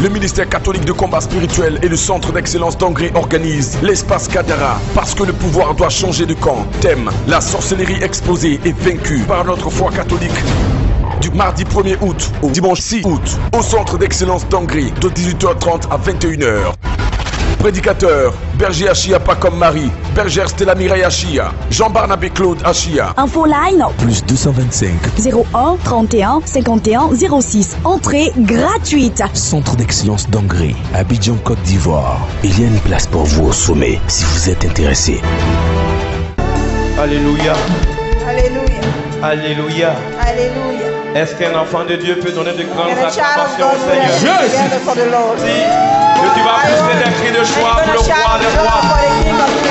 Le ministère catholique de combat spirituel et le centre d'excellence d'Angré organisent l'espace Kadara parce que le pouvoir doit changer de camp. Thème: la sorcellerie exposée et vaincue par notre foi catholique. Du mardi 1er août au dimanche 6 août au centre d'excellence d'Angré de 18h30 à 21h. Prédicateur: Berger Achia Pacom Marie, Bergère Stella Mireille Achia, Jean-Barnabé Claude Achia. Info line plus 225 01 31 51 06. Entrée gratuite. Centre d'excellence d'Angré, Abidjan, Côte d'Ivoire. Il y a une place pour vous au sommet si vous êtes intéressé. Alléluia. Alléluia. Alléluia. Alléluia. Est-ce qu'un enfant de Dieu peut donner de grandes And a child of acclamations God au will Seigneur? dance together for the Lord. Si que tu vas pousser des cris de joie pour le roi des rois,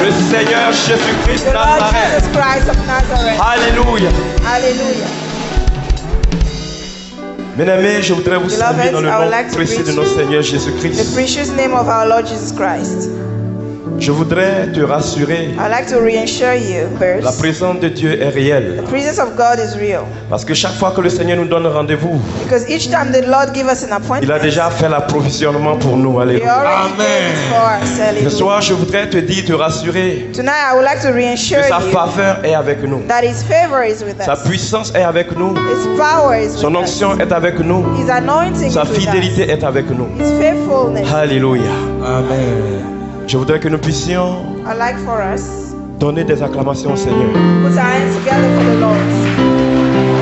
le Seigneur Jésus-Christ The Lord Nazareth. Jesus Christ of Nazareth. Alléluia. Hallelujah. Bien-aimés, je voudrais vous saluer dans le I would nom like to précieux de greet notre you. Seigneur The Jésus-Christ. precious name of our Lord Jesus Christ. Je voudrais te rassurer, I'd like to reassure you la first. présence de Dieu est réelle. The presence of God is real. Parce que chaque fois que le Seigneur nous donne rendez-vous, Because each time the Lord gives us an il a appointment, déjà fait l'approvisionnement pour nous. He Alléluia. already did it for us. Ce Hallelujah. soir, je voudrais te dire, te rassurer Tonight I would like to reassure que sa you faveur est avec nous. that His favor is with Sa us. puissance est avec nous. His power is Son with us. onction est avec nous. His anointing Sa is with us. fidélité est avec nous. His faithfulness. Alléluia. Amen. Je voudrais que nous puissions I'd like for us donner des acclamations au Seigneur. put our hands together for the Lord.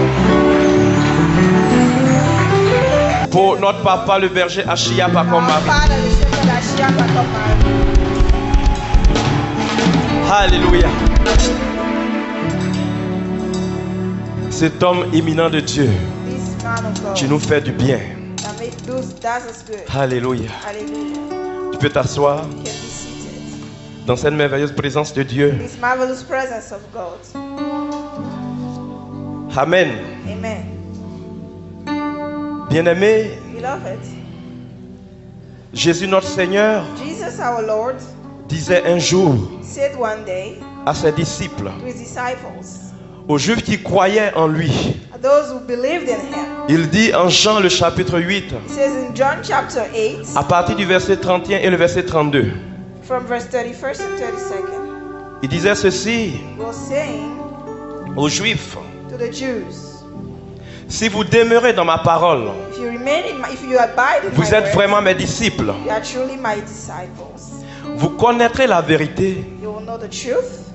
Pour notre papa, le berger Achia Our Pacom Marie. Father, the shepherd, Ashia Pacom Marie. Alléluia. Cet homme éminent de Dieu This man of God qui nous fait du bien. does us good. Alléluia. Hallelujah. Tu peux t'asseoir You can be seated. dans cette merveilleuse présence de Dieu. This marvelous presence of God. Amen. Amen. Bien-aimé, Beloved, Jésus notre Seigneur Jesus our Lord disait un jour said one day à ses disciples, to his disciples, aux Juifs qui croyaient en lui, those who believed in him, il dit en Jean le chapitre 8, he says in John chapter 8, à partir du verset 31 et le verset 32, from verse 31st and 32nd, il disait ceci he was saying aux Juifs: to the Jews, si vous demeurez dans ma parole, if you remain in my, if you abide in vous my êtes word, vraiment mes disciples. you are truly my disciples. Vous connaîtrez la vérité You will know the truth,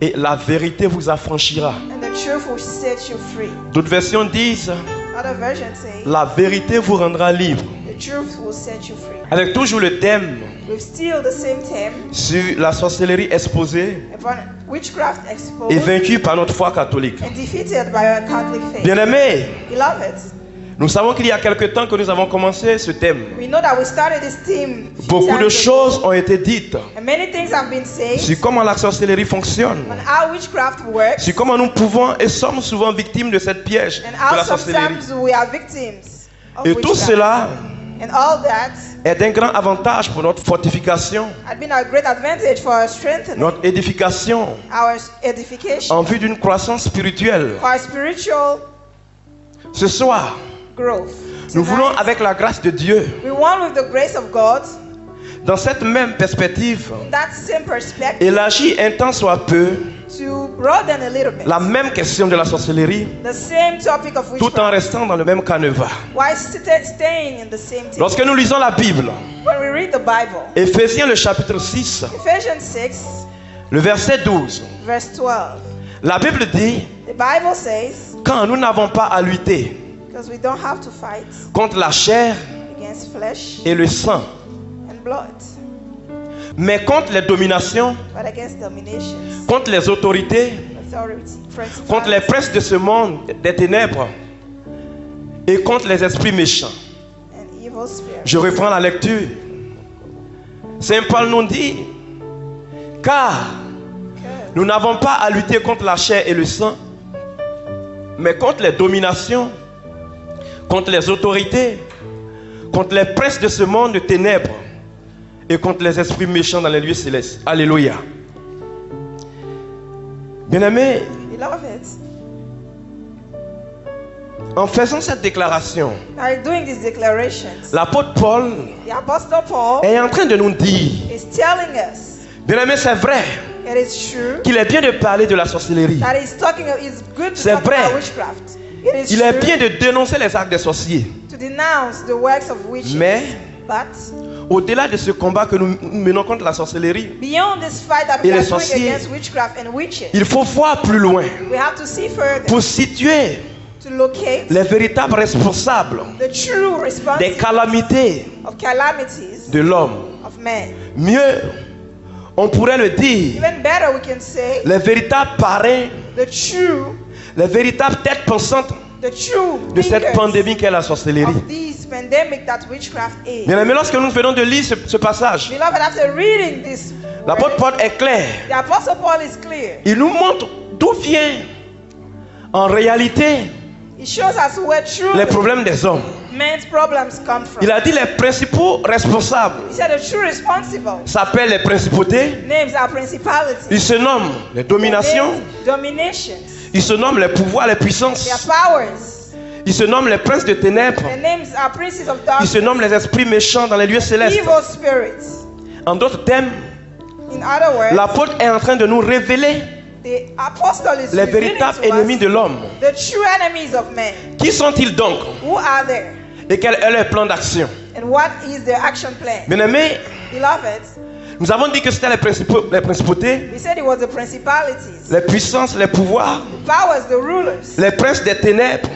et la vérité vous affranchira. and the truth will set you free. D'autres versions disent: Other versions say, la vérité vous rendra libre. the truth will set you free. Avec toujours le thème With still the same theme sur la sorcellerie exposée upon witchcraft et exposed vaincue par notre foi catholique. and defeated by our Catholic faith. Bien-aimés, Beloved, nous savons qu'il y a quelque temps que nous avons commencé ce thème. we know that we started this theme. Beaucoup de choses ont été dites And many things have been said sur comment la sorcellerie fonctionne, on how witchcraft works sur comment nous pouvons et sommes souvent victimes de cette piège and de how la sorcellerie. sometimes we are victims of Et tout witchcraft. cela And all that est d'un grand avantage pour notre fortification, had been a great advantage for our strengthening, notre édification our edification, en vue d'une croissance spirituelle. for our spiritual Ce soir, growth. nous voulons, Tonight, avec la grâce de Dieu, we want with the grace of God, dans cette même perspective, in that same perspective, élargir un tant soit peu to broaden a little bit la même question de la sorcellerie, the same topic of tout en witchcraft restant dans le même canevas. while staying in the same thing. Lorsque nous lisons la Bible, When we read the Bible, Éphésiens le chapitre 6, Ephesians 6, le verset 12, verse 12, la Bible dit: the Bible says, quand nous n'avons pas à lutter because we don't have to fight contre la chair against flesh et le sang, and blood, mais contre les dominations, but against dominations, contre les autorités, authority, contre les princes de ce monde des ténèbres et contre les esprits méchants. and evil spirits. Je reprends la lecture. Saint Paul nous dit: car nous n'avons pas à lutter contre la chair et le sang, mais contre les dominations, contre les autorités, contre les princes de ce monde de ténèbres et contre les esprits méchants dans les lieux célestes. Alléluia. Bien-aimés, Beloved, En faisant cette déclaration, By doing these declarations, l'apôtre Paul the Apostle Paul est en train de nous dire, is telling us, bien-aimé, c'est vrai it is true, qu'il est bien de parler de la sorcellerie. that it's good to C'est talk vrai. about witchcraft. It is Il est true bien de dénoncer les actes des sorciers. to denounce the works of witches. Mais But au-delà de ce combat que nous menons contre la sorcellerie, beyond this fight that Et we are les doing sorciers, against witchcraft and witches, il faut voir plus loin we have to see further pour situer to locate les véritables responsables the true des response calamités of calamities de l'homme. of man. Mieux, on pourrait le dire, Even better, we can say les véritables parrains, the true têtes pensantes de cette thinkers pandémie qu'est la sorcellerie. of this pandemic that witchcraft is. Bien aimé, lorsque nous venons de lire ce passage, Beloved, after reading this, l'apôtre word, Paul est clair. the Apostle Paul is clear. Il nous montre d'où vient en réalité He shows us where truly les problèmes des hommes. man's problems come from. Il a dit les principaux responsables He said the true responsible s'appellent les principautés, names are principalities, ils se nomment les dominations, dominations, ils se nomment les pouvoirs, les puissances, their powers. ils se nomment les princes de ténèbres, Their names are princes of ils se darkness, nomment les esprits méchants dans les lieux célestes. evil spirits. En d'autres termes, In other words, l'apôtre est en train de nous révéler the apostle is les revealing véritables to ennemis us de l'homme. the true enemies of men. Qui sont-ils donc Who are there? et quel est leur plan d'action? And what is their action plan? Bien-aimés, Beloved, nous avons dit que c'était les principautés, we said it was the principalities, les puissances, les pouvoirs, the powers, the rulers, les princes des ténèbres,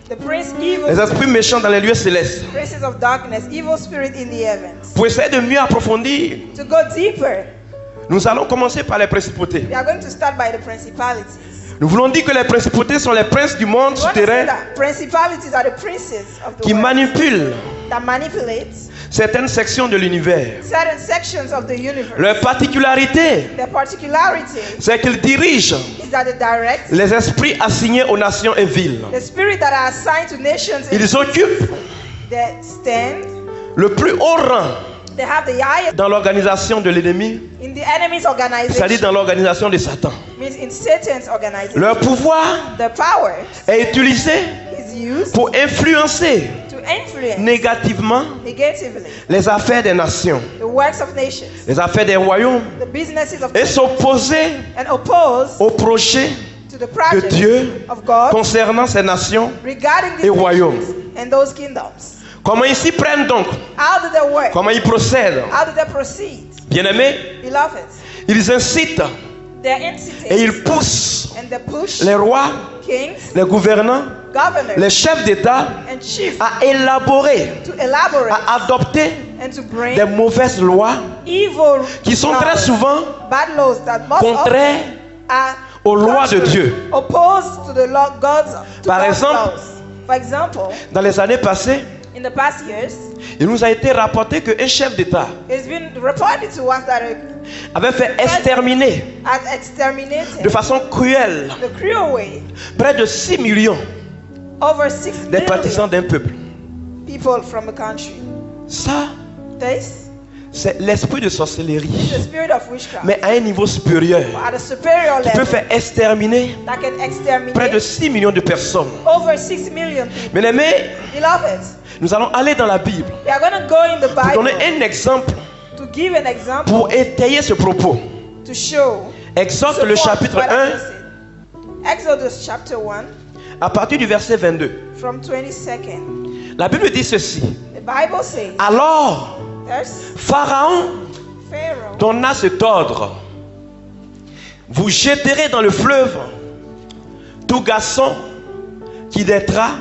the prince evil, les esprits méchants dans les lieux célestes. princes of darkness, evil spirit in the heavens. Pour essayer de mieux approfondir, To go deeper, nous allons commencer par les principautés. we are going to start by the principalities. Nous voulons dire que les principautés sont les princes du monde We want to say souterrain that principalities are the princes of the qui world manipulent that manipulate certaines sections de l'univers. certain sections of the universe. Leur particularité, Their particularity c'est qu'ils dirigent is that they direct les esprits assignés aux nations et villes. the spirit that are assigned to nations and Ils occupent that stand. le plus haut rang They have the highest dans l'organisation de l'ennemi, in the enemy's c'est-à-dire organization, dans l'organisation de Satan. means in Satan's organization. Leur pouvoir The power est utilisé is used pour influencer to influence négativement negatively les affaires des nations, the works of nations, les affaires des royaumes the businesses of et s'opposer and oppose au projet to the project Dieu of God concernant ces nations regarding et these royaumes. nations and those kingdoms. Comment ils s'y prennent donc? How do they work? Comment ils procèdent? How do they proceed? Bien-aimés, Beloved, ils incitent they're et entities ils poussent and they push les rois, kings, les gouvernants, governors, les chefs d'État and chiefs à élaborer, to elaborate à adopter and to bring des mauvaises lois evil qui sont très laws, souvent bad laws that most contraires often are aux lois de contrary, Dieu. opposed to the law, Par God's exemple, laws. For example, Dans les années passées, in the past years, il nous a été rapporté qu'un chef d'État it's been reported to us that avait fait exterminer has exterminated de façon cruelle the cruel way près de 6 millions over 6 des million partisans d'un peuple. people from a country. Ça, This c'est l'esprit de is sorcellerie, the spirit of witchcraft. mais à un niveau supérieur. At a superior Qui peut level faire exterminer that can près de exterminate 6 millions de personnes. over 6 million people. Bien aimés, Beloved, nous allons aller dans la Bible we are going to go in the pour Bible donner un exemple to give an example pour étayer ce propos. to show Exode le support chapitre what I 1 just said. Exodus chapter 1 à partir du verset 22. from 22nd. La Bible dit ceci. The Bible says Alors, there's Pharaon Pharaoh donna cet ordre. Vous jeterez dans le fleuve tout garçon qui naîtra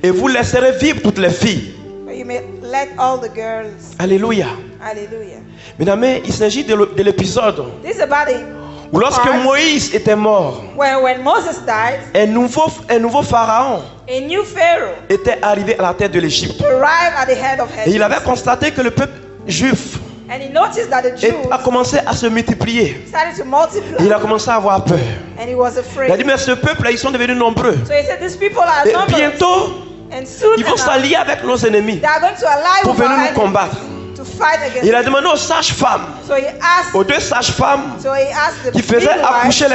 et vous laisserez vivre toutes les filles. but you may let all the girls. Alléluia. Hallelujah. Mesdames, il s'agit de l'épisode This is about it. où lorsque Moïse était mort, When Moses died, un nouveau pharaon a new Pharaoh était arrivé à la tête de l'Égypte. arrived at the head of Et il Egypt. avait constaté que le peuple juif And he noticed that the Jews a commencé à se multiplier. started to multiply. Et il a commencé à avoir peur. And he was Il a afraid. dit, mais ce peuple-là, ils sont devenus nombreux. So he said, these people are Et numerous. bientôt, And soon ils vont enough, s'allier avec nos ennemis they are going to ally pour with our venir nous enemies combattre. to fight against Et il a them. demandé aux sages-femmes, So he asked, aux deux sages-femmes the qui faisaient midwife, accoucher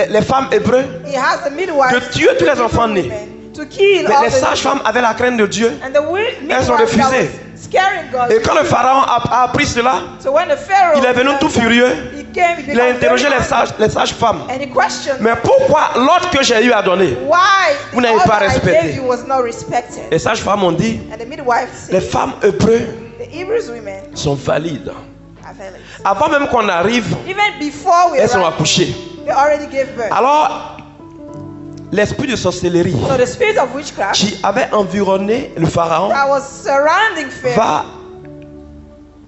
les femmes hébreux, he asked the midwife de tuer tous les enfants nés. to kill Mais all les the sages-femmes avaient la crainte de Dieu. and the Elles ont midwives that refusé. was scaring God. Et quand le pharaon a appris cela, So when the Pharaoh il est venu tout furieux. he came, he Il a became interrogé very les angry, sages-femmes. and he questioned Mais pourquoi l'ordre que j'ai eu à donner, why vous the n'avez order pas I respecté? gave you was not respected. Les sages-femmes ont dit, And the midwife les said, femmes hébreux the Hebrew women sont valides. are valid. Avant même qu'on arrive, Even before we elles sont arrived, accouchées. they already gave birth. Alors, l'esprit de sorcellerie So the spirit of witchcraft qui avait environné le pharaon that was surrounding Pharaoh va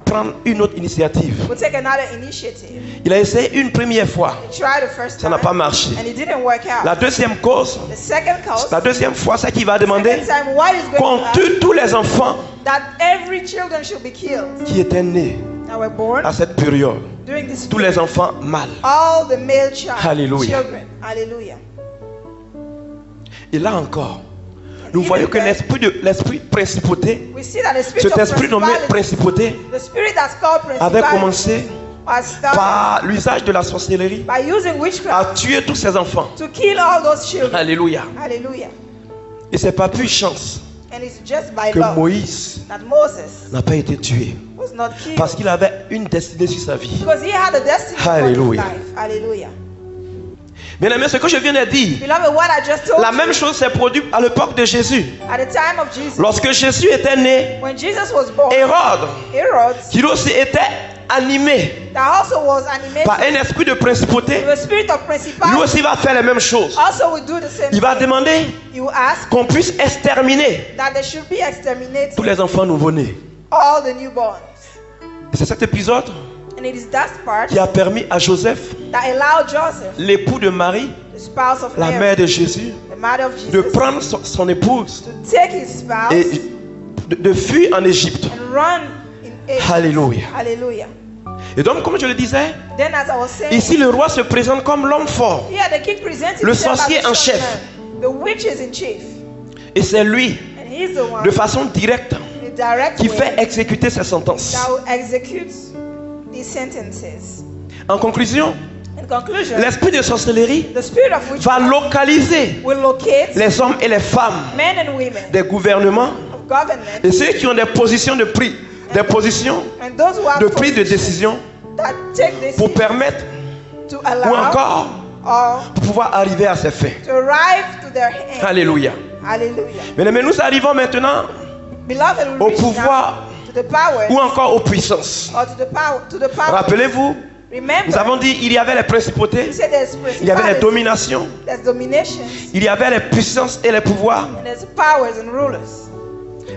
prendre une autre initiative. will take another initiative. Il a essayé une première fois, He tried the first ça time n'a pas marché. and it didn't work out. La deuxième cause, The second cause, la deuxième fois, c'est qu'il va demander second time, what is qu'on going to happen? tue tous les enfants That every children should be killed qui étaient nés that were born à cette période. during this Tous les enfants mâles. all the male Hallelujah. children. Hallelujah. Et là encore, nous even voyons que then, l'esprit principauté, We see that the spirit cet of esprit nommé principality, principauté, the spirit that's called avait principality, commencé has started par l'usage de la sorcellerie by using witchcraft à tuer tous ces enfants. to kill all those children. Alléluia. Hallelujah. Et c'est pas plus chance And it's just by que law Moïse that Moses n'a pas été tué. was not killed Parce qu'il avait une destinée sur sa vie. because he had a destiny for his Hallelujah. life. Hallelujah. Bien aimé, ce que je viens de dire, Beloved, what I just told la you, même chose s'est produite à l'époque de Jésus. at the time of Jesus, Lorsque Jésus était né, when Jesus was born, Hérode, Herod, qui aussi était animé that also was animated par un esprit de principauté, with the spirit of lui principality, aussi va faire les mêmes choses. also will do the same Il va thing. demander He will ask qu'on puisse exterminer that they should be exterminated, tous les enfants nouveau-nés. all the newborns. Et c'est cet épisode And it is that part qui a permis à Joseph, that allowed Joseph, l'époux de Marie, the spouse of la Mary, mère de Jésus, the mother of de Jesus, prendre son épouse to take his spouse et de fuir en Égypte. and run in Egypt. Alléluia. Hallelujah. Et donc, comme je le disais, Then, as I was saying, ici le roi se présente comme l'homme fort. here the king presents Le himself sorcier as en the strong chef. man. The witch is in chief, Et c'est lui, and he's the one de façon directe, in a direct qui way fait exécuter ses sentences. that will execute these sentences. En conclusion, In conclusion, l'esprit de sorcellerie the spirit of va witchcraft localiser will locate les hommes et les femmes men and women des gouvernements of government et ceux qui ont des positions de prix, des positions and those who have de prise de positions décision that take this pour permettre to ou allow encore or pour pouvoir arriver à ses fins. to arrive to their end. Alléluia. Hallelujah. Mais nous arrivons maintenant Beloved, we au reach now pouvoir to the power ou encore aux puissances. or to the power. Rappelez-vous, Remember, nous avons dit il y avait les principautés, we said there's il y avait les principalities, dominations, there's dominations, il y avait les puissances et les pouvoirs. and there's powers and rulers.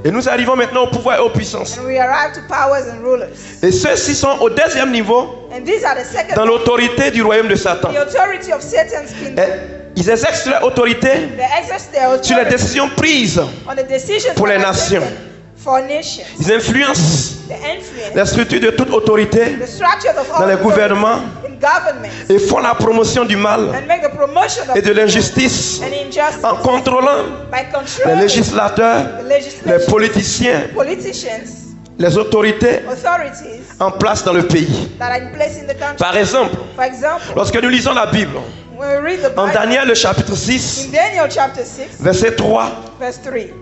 Et nous arrivons maintenant au pouvoir et aux puissances. And we arrive to powers and rulers. Et ceux-ci sont au deuxième niveau And these are the second dans l'autorité du royaume de Satan. the authority of Satan's kingdom. Et ils exercent leur autorité They exercise their sur les authority décisions prises. on the decisions pour that les are nations. taken for nations. Ils influencent The influence, la structure de toute autorité the structures of all dans les authority gouvernements in government, et font la promotion du mal and make the promotion of et de l'injustice and injustice en contrôlant by les controlling législateurs, the les legislation, politiciens, politicians, les autorités authorities en place dans le pays. that are in place in the country. Par exemple, For example, lorsque nous lisons la Bible, when we read the en Bible, Daniel le chapitre 6, in Daniel chapter 6, verset 3, verse 3,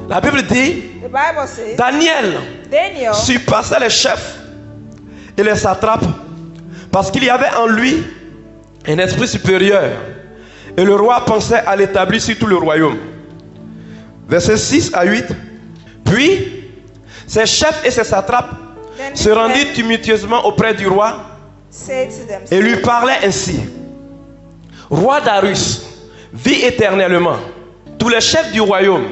la Bible dit, the Bible says, Daniel Daniel surpassait les chefs et les satrapes parce qu'il y avait en lui un esprit supérieur et le roi pensait à l'établir sur tout le royaume. Versets 6 à 8. Puis ses chefs et ses satrapes then se rendirent tumultueusement auprès du roi said to them, et lui parlaient ainsi: Roi Darius, vis éternellement. Tous les chefs du royaume,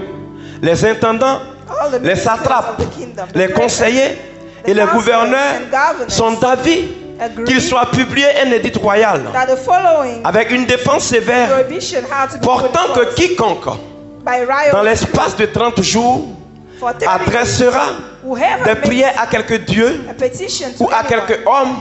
les intendants, all the les ministers satrapes, of the kingdom, the les princes, conseillers the et les counselors gouverneurs and governors sont d'avis agree qu'il soit publié un édit royal that the following avec une défense sévère prohibition had to be put portant que forth quiconque by riot dans l'espace de 30 jours for 30 days, adressera whoever des makes prières à quelque dieu a petition to ou à anyone, quelque homme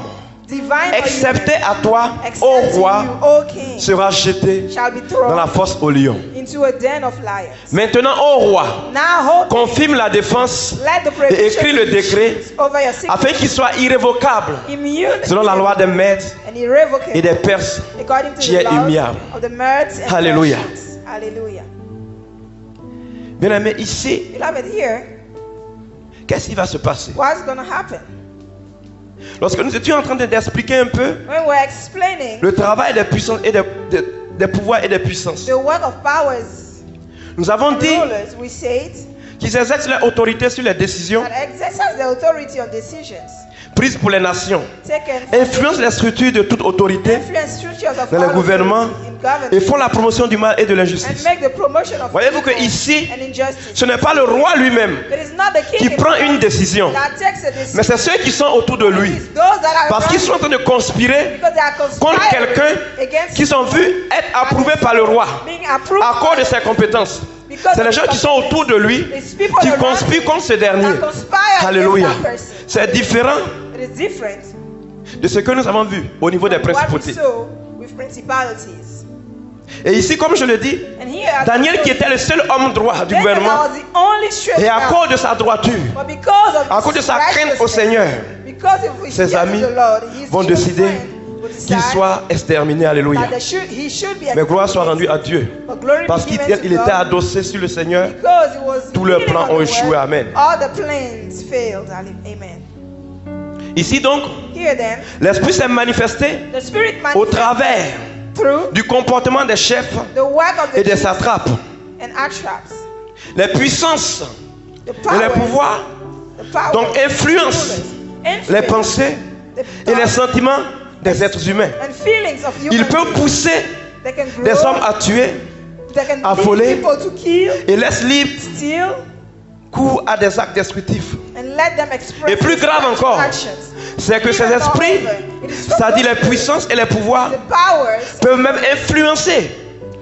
divine or excepté human, à toi, except ô to roi, you, O king, sera jeté shall be dans la thrown fosse au lion. into a den of lions. Maintenant, ô roi, Now hold confirme la défense let the et prohibition écris le be décret over your signature, afin qu'il soit irrévocable immune selon la loi des Mèdes and irrevocable et des Perses according to qui the est laws immuable. of the Medes and Hallelujah. Persians. Hallelujah. Bien-aimé, ici, Beloved, here, qu'est-ce qui va se passer? what's going to happen? Lorsque nous étions en train d'expliquer un peu When we're explaining le travail des puissances et des pouvoirs et des puissances, the work of powers nous avons and dit rulers, we said qu'ils exercent leur autorité sur les décisions that exercise the authority on decisions prises pour les nations, taken influencent les structures de toute autorité influence structures of dans le all gouvernement authority in government et font la promotion du mal et de and l'injustice. make the promotion of Voyez-vous que evil ici, and injustice. ce n'est pas le roi lui-même It is not the qui king prend himself une décision, that takes a decision. mais c'est ceux qui sont autour de lui. It is those that are Parce qu'ils sont en around train de conspirer because they are contre conspiring quelqu'un against qui sont vus être approuvés par le roi being approved à cause de ses compétences. C'est les gens qui sont autour de lui qui conspirent contre ce dernier. that conspire Alléluia. against that person. C'est différent It is different de ce que nous avons vu au niveau des from what we principautés. saw with principalities. Et ici, comme je le dis, And here, as Daniel I qui told était le seul homme droit du you, Daniel gouvernement, was the only straight et à man. cause de sa droiture, But because of à cause de his sa crainte au righteousness, Seigneur, because of his ses fear amis of the Lord, his vont true décider friend will qu'il decide soit exterminé. Alléluia. that he should be Mais gloire soit rendue exterminated. à Dieu. But glory Parce be qu'il given to il était God, adossé sur le Seigneur. because he was Tous leurs leaning plans on ont the échoué. word, Amen. all the plans failed. Amen. Ici donc, Here then, l'Esprit s'est manifesté the Spirit au manifests travers through du comportement des chefs the work of the et des chiefs satrapes. and attraps, Les puissances the et powers, les pouvoirs the powers, donc influencent influence, les pensées the et les thoughts sentiments des êtres humains. and feelings of human Ils peuvent beings. pousser They can des grow, hommes à tuer they can à lead voler, people to kill, et laissent libre steal, cours à des actes destructifs. and let them express Et plus grave their encore, actions. c'est que ces esprits, c'est-à-dire les puissances et les pouvoirs, The powers peuvent même influencer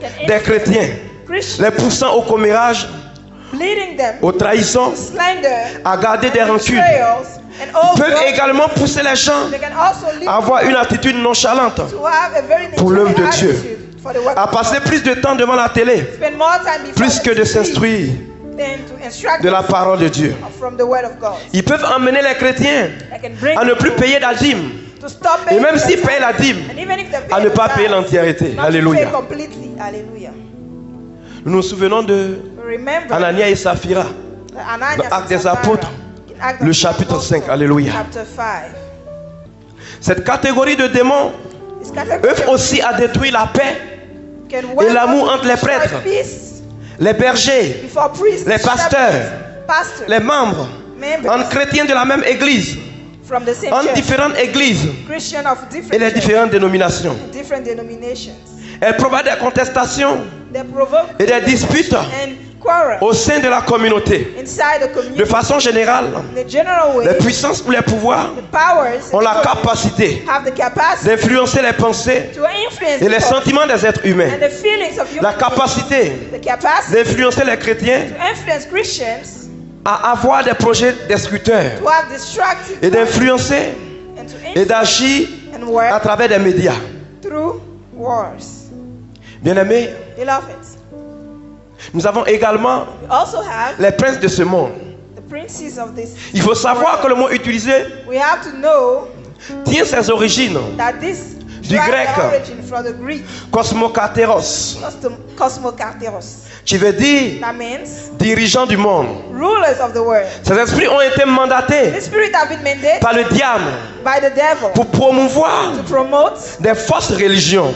can des chrétiens, Christians, les poussant au commérage, leading them aux trahisons, to slander, à garder des rancunes. betrayals, and Ils also peuvent également pousser les gens they can also lead à avoir une attitude nonchalante, to have a very pour l'œuvre de Dieu. attitude for the work à of passer plus de temps devant la télé, God. Spend more time before plus que de the TV s'instruire than to instruct de la parole de Dieu. from the word of God. Ils peuvent emmener les chrétiens They can bring à ne plus people payer la dîme, to stop et paying même the s'ils tithe. payent la dîme, And even if they pay à ne the pas tithe, payer l'entièreté. not to Alléluia. pay completely. Hallelujah. Nous nous souvenons de Remember Anania et Saphira, Ananias dans and Actes des Sapphira Apôtres, in Acts le of chapitre Apostles, 5. Alléluia. Chapter 5. Cette catégorie de démons This category œuvre aussi à détruire la paix, can work l'amour to entre les destroy prêtres, peace les bergers, before priests, les pasteurs, shepherds, pastors, les membres, members entre chrétiens de la même église, from the same entre church, différentes églises Christian of et different les churches, différentes dénominations. different denominations. Elle provoque des contestations They provoke et des disputes and quarrel au sein de la communauté. inside the De community. façon générale, In a general way, les puissances ou les pouvoirs the powers ont la and authorities capacité have the capacity d'influencer les pensées to influence et les people sentiments des êtres humains. and the feelings of La human beings. capacité The capacity d'influencer les chrétiens to influence Christians à avoir des projets destructeurs to have destructive et thoughts d'influencer and to et influence d'agir and à work travers des médias. through wars. Bien-aimés, Beloved, nous avons également we also have les princes de ce monde. the princes of this. Il faut savoir que le mot utilisé We have to know tient ses origines that this Du derives grec. their origin from the Greek cosmokateros, cosmokarteros. qui veut dire That means dirigeant du monde. rulers of the world. Ces esprits ont été mandatés The spirit have been mandated par le diable by the devil pour promouvoir to promote des fausses religions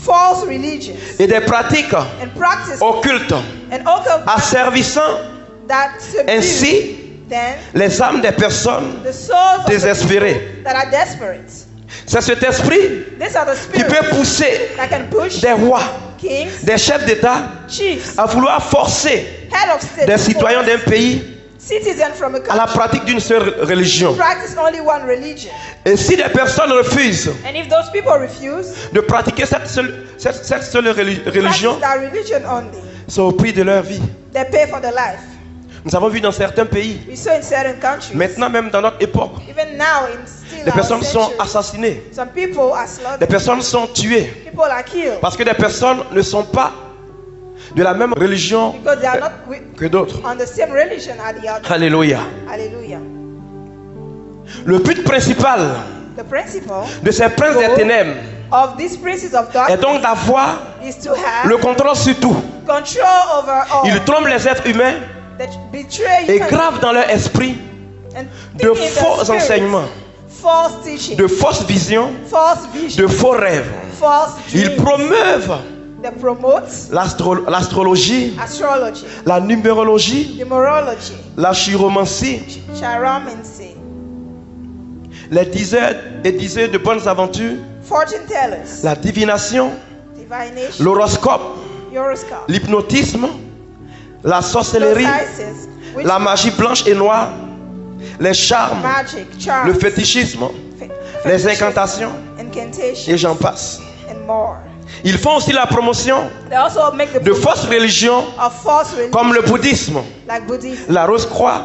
false religions et des pratiques and practices occultes, and occult asservissant that subdue ainsi then les âmes des personnes the souls of the désespérées. people that are desperate. C'est cet esprit These are the qui spirits peut pousser that can push des rois, kings, des chefs d'État chiefs, à vouloir forcer head of state, des citoyens d'un pays citizens from a à la country pratique d'une seule religion. practice only one religion. Et si des personnes refusent And if those people refuse de pratiquer cette seule religion, practice that religion only, c'est au prix de leur vie. they pay for the life. Nous avons vu dans certains pays, We saw in certain countries, maintenant même dans notre époque, even now in still des our personnes sont century, assassinées, some people are des slaughtered, personnes sont tuées, people are killed parce que des personnes ne sont pas de la même religion because they are not que d'autres. on the same religion as the other. Alléluia. Hallelujah. Le but principal The principle de ces princes des ténèbres of these princes of est darkness donc d'avoir is to have le contrôle sur tout. control over all. Ils trompent les êtres humains That betray et humanity gravent dans leur esprit and de think in their faux spirit, enseignements, false teaching, de fausses visions, false vision, de faux rêves. false Ils dreams. promeuvent That promotes l'astrologie, astrology, la numérologie, numerology, la chiromancie, chiromancy, les diseurs et diseurs de bonnes aventures, fortune tellers, la divination, divination, l'horoscope, horoscope, l'hypnotisme, la sorcellerie, hypnosis, la magie blanche et noire, les charmes, magic, charms, le fétichisme, les incantations, incantation, et j'en passe. and more. Ils font aussi la promotion They also make the de fausses religions of false religion, comme le bouddhisme, like Buddhism, la rose-croix,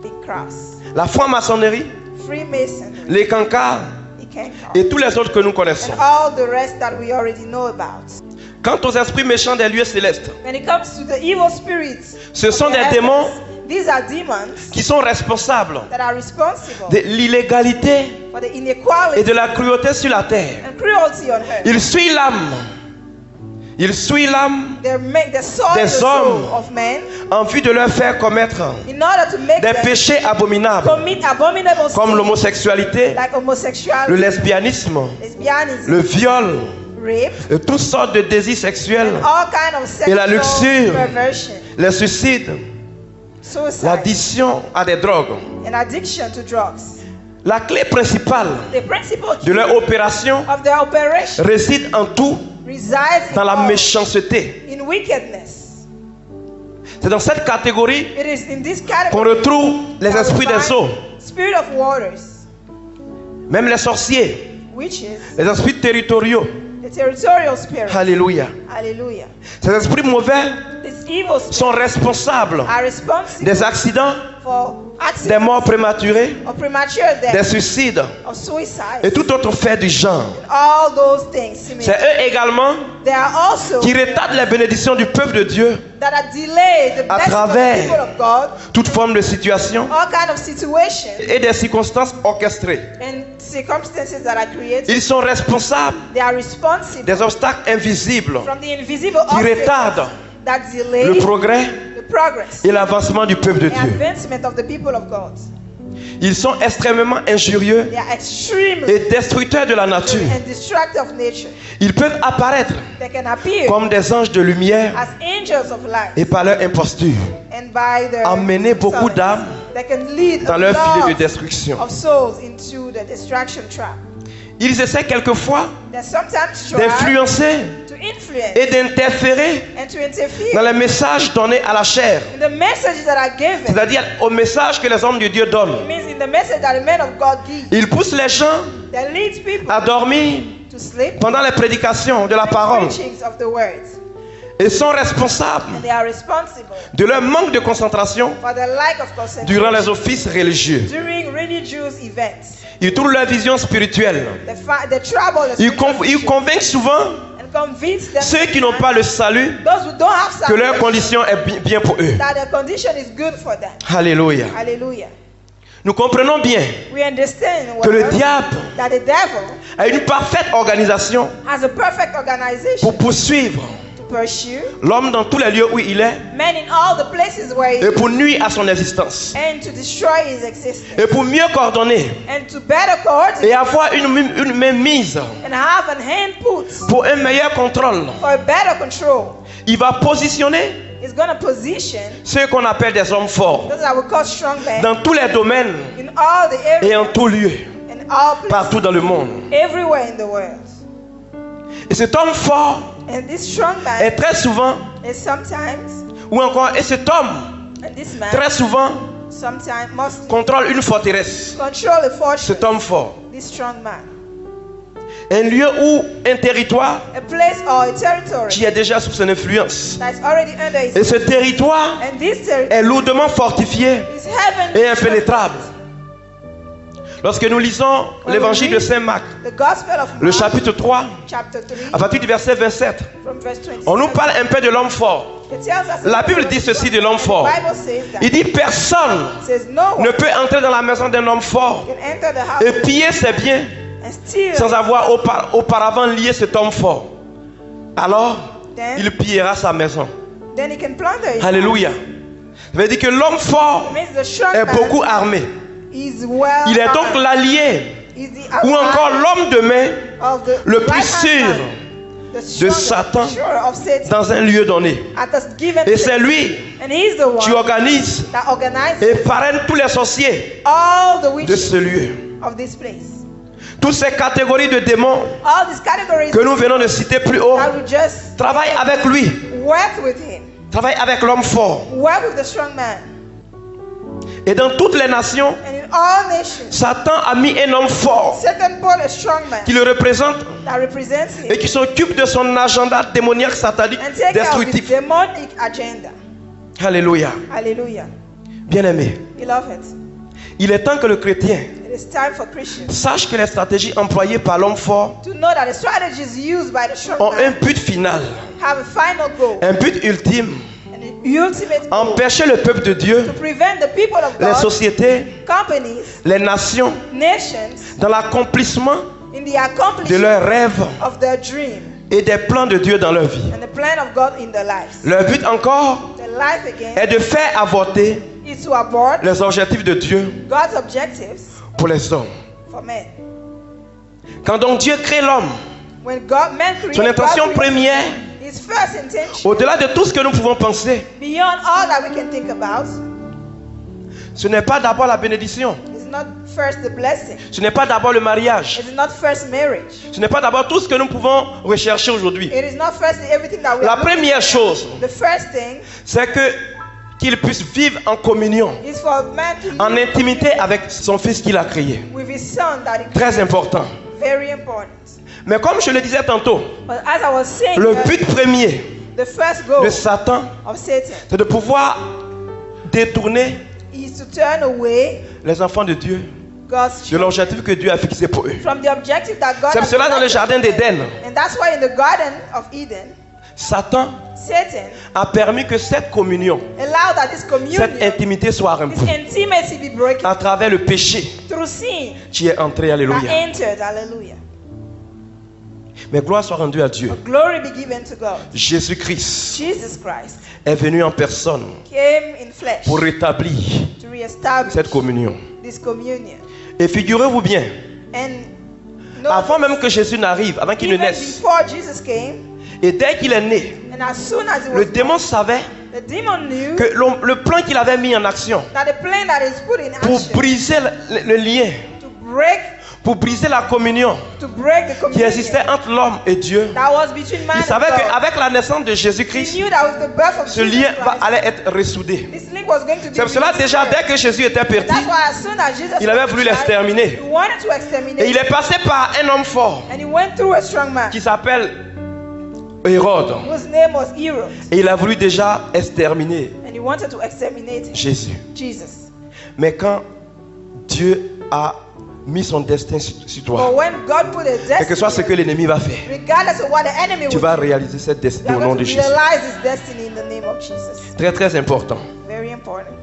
the cross, la franc-maçonnerie, Freemasonry, les cancars the Kanka, et tous les autres que nous connaissons. and all the rest that we already know about. Quant aux esprits méchants des lieux célestes, When it comes to the evil spirits, ce sont of the des heavens, démons these are demons qui sont responsables that are responsible de l'illégalité for the et inequality de la cruauté sur la terre. and cruelty on earth. Ils suivent l'âme. Ils suivent l'âme They make the soul, des the soul hommes of men en vue de leur faire commettre in order to make des them péchés abominables commit abominable comme sins l'homosexualité, like homosexuality, le lesbianisme, lesbianism, le viol, rape, et toutes sortes de désirs sexuels, all kind of et la sexual luxure, perversion, les suicides, suicide, l'addiction à des drogues. and addiction to drugs. La clé principale The principal de key leur opération of their operation réside en tout resides dans la in, méchanceté. in wickedness. C'est dans cette catégorie It is in this qu'on category retrouve les that we esprits des find eaux, spirit of waters, même les sorciers, witches, les esprits territoriaux. the territorial spirit. Alléluia. Hallelujah. Ces esprits mauvais These evil spirits sont responsables are responsible des accidents, for des accidents morts prématurées, of premature des death, suicides of suicide, et tout autre fait du genre. all those things. C'est Similar. eux également They are also qui retardent les bénédictions du peuple de Dieu, that are delayed the à blessing of travers the people of God, toute forme de situation all kind of situations et des circonstances orchestrées. and circumstances that are created. Ils sont responsables They are responsible des obstacles invisibles from the invisible qui obstacles retardent that delay le progrès the progress et l'avancement du peuple de and Dieu. advancement of the people of God. Ils sont extrêmement injurieux They are extremely et destructeurs de la nature. and destructive of nature. Ils peuvent apparaître They can appear comme des anges de lumière as angels of light, et par leur imposture and by their amener beaucoup insolence, d'âmes they can lead dans a leur filet de lot destruction. of souls into the destruction trap. Ils essaient quelquefois They sometimes try d'influencer to influence et d'interférer and to interfere dans les messages donnés à la chair, in the messages that are given. c'est-à-dire au message que les hommes de Dieu donnent. It means in the message that the men of God give. Ils poussent les gens That leads people à dormir to sleep pendant les prédications de la parole preachings of the word. et sont responsables And they are responsible de leur manque de concentration for the lack of concentration durant les offices religieux. during religious events. Ils trouvent leur vision spirituelle. They trouble the Ils spiritual convainquent souvent and convince them ceux qui n'ont pas le salut those who don't have que leur salvation, condition est bien pour eux. that their condition is good for them. Alléluia. Hallelujah. Nous comprenons bien We understand que le well diable that the devil a une parfaite organisation has a perfect organization pour poursuivre to pursue l'homme dans tous les lieux où il est men in all the places where he et pour nuire à son existence and to destroy his existence et pour mieux coordonner and to better coordinate et avoir une main mise and have an hand put pour un meilleur contrôle. for a better control. Il va positionner It's going to position ceux qu'on appelle des hommes forts those that we call strong men dans tous les domaines in all the et en areas, tout lieu, in all places, partout dans le monde. everywhere in the world. Et cet homme fort And this strong man est très souvent, is sometimes, ou encore, et cet homme and this man très souvent sometimes must contrôle une forteresse. control a fortress. Cet homme fort. This strong man, Un lieu ou un territoire a place or a territory qui est déjà sous son influence. that's already under his Et ce territoire and this territory est lourdement fortifié is heaven et impénétrable. Lorsque nous lisons l'évangile de Saint Marc, the Gospel of le Mark, chapitre 3, chapter 3, à partir du verset 27, from verse 27. on nous parle un peu de l'homme fort. It tells us La about Bible the dit ceci de l'homme fort. Bible says that. Il dit personne It says no one ne peut entrer dans la maison d'un homme fort can enter the house et piller ses biens and and still sans avoir auparavant lié cet homme fort, alors then, il pillera sa maison. then he can plunder it. Alléluia. Ça veut dire que l'homme fort It means the strong est man beaucoup armé. is well Il est donc armed. l'allié He's the ou encore ally l'homme de main of the le plus right-hand sûr man, the strongest, Satan sure of Satan dans un lieu donné. at a given Et place. c'est lui And he's the qui one organise that organizes et parraine tous les sorciers all the de witches ce lieu. of this place. Toutes ces catégories de démons All these categories que nous venons de citer plus haut that we just travaillent avec lui, work with him, travaillent avec l'homme fort. work with the strong man. Et dans toutes les nations, And in all nations, Satan a mis un homme fort Satan put a strong man qui le représente that represents et him qui s'occupe de son agenda démoniaque satanique and take care of his destructif. demonic agenda. Alléluia. Hallelujah. Bien-aimé, Beloved, il est temps que le chrétien it is time for Christians sache que les stratégies employées par l'homme fort to know that the strategies used by the strong ont un man but final, have a final goal, un but ultime: and the ultimate goal empêcher le peuple de Dieu, to prevent the people of les God, sociétés, companies, les nations nations dans l'accomplissement in the de accomplishment leurs rêves of their dream et des plans de Dieu dans leur vie. and the plan of God in their lives. Leur but encore Their life again est de faire avorter is to abort les objectifs de Dieu God's objectives pour les hommes. for men. Quand donc Dieu crée l'homme, When God man created son intention God created première, his first intention, au-delà de tout ce que nous pouvons penser, beyond all that we can think about, ce n'est pas d'abord la bénédiction, is not first the blessing. ce n'est pas d'abord le mariage, It is not first marriage. ce n'est pas d'abord tout ce que nous pouvons rechercher aujourd'hui. It is not first everything that we La are looking première chose, for. The first thing c'est que qu'il puisse vivre en communion, is for man to en live intimité avec son fils qu'il a créé. with his son that he Très created. important. Very important. Mais comme je le disais tantôt, But as I was saying, le but premier the first goal de Satan, of Satan c'est de pouvoir détourner is to turn away les enfants de Dieu God's de children l'objectif que Dieu a fixé pour eux. from the objective that God C'est has cela dans le provided. jardin d'Éden. And that's why in the Garden of Eden, Satan Satan a permis que cette communion, allowed that this communion, cette intimité soit this rompue intimacy be broken à travers le péché through sin qui est entré. that Alléluia. entered. Hallelujah. Mais gloire soit rendue à Dieu. Glory be given to God. Jésus-Christ Jesus Christ est venu en personne came in flesh pour rétablir to reestablish cette communion. this communion. Et figurez-vous bien, And avant même que Jésus n'arrive, avant qu'il ne even naisse, before Jesus came, et dès qu'il est né, and as soon as he le was démon savait the demon knew que le plan qu'il avait mis en action that the plan that is put in pour action briser le lien, pour briser la communion to break the qui communion existait entre l'homme et Dieu, that was between man il and savait God. qu'avec la naissance de He Jésus-Christ, knew that with the birth of ce Jesus lien Christ, allait être ressoudé. this link was going to be C'est pour cela déjà, restored. dès que Jésus était parti, That's why as soon as Jesus il avait was voulu alive, l'exterminer. he wanted to exterminate Et il est passé par un homme fort and he went through a strong man qui s'appelle Hérode. whose name was Herod, Et il a voulu déjà exterminer and he wanted to exterminate him, Jésus. Jesus. Mais quand Dieu a mis son destin sur But toi, when God put a quel que soit ce que destiny, l'ennemi va faire, regardless of what the enemy tu will vas do, réaliser cette you destinée are au nom going de to Jésus. realize this destiny in the name of Jesus. Très très important. Very important.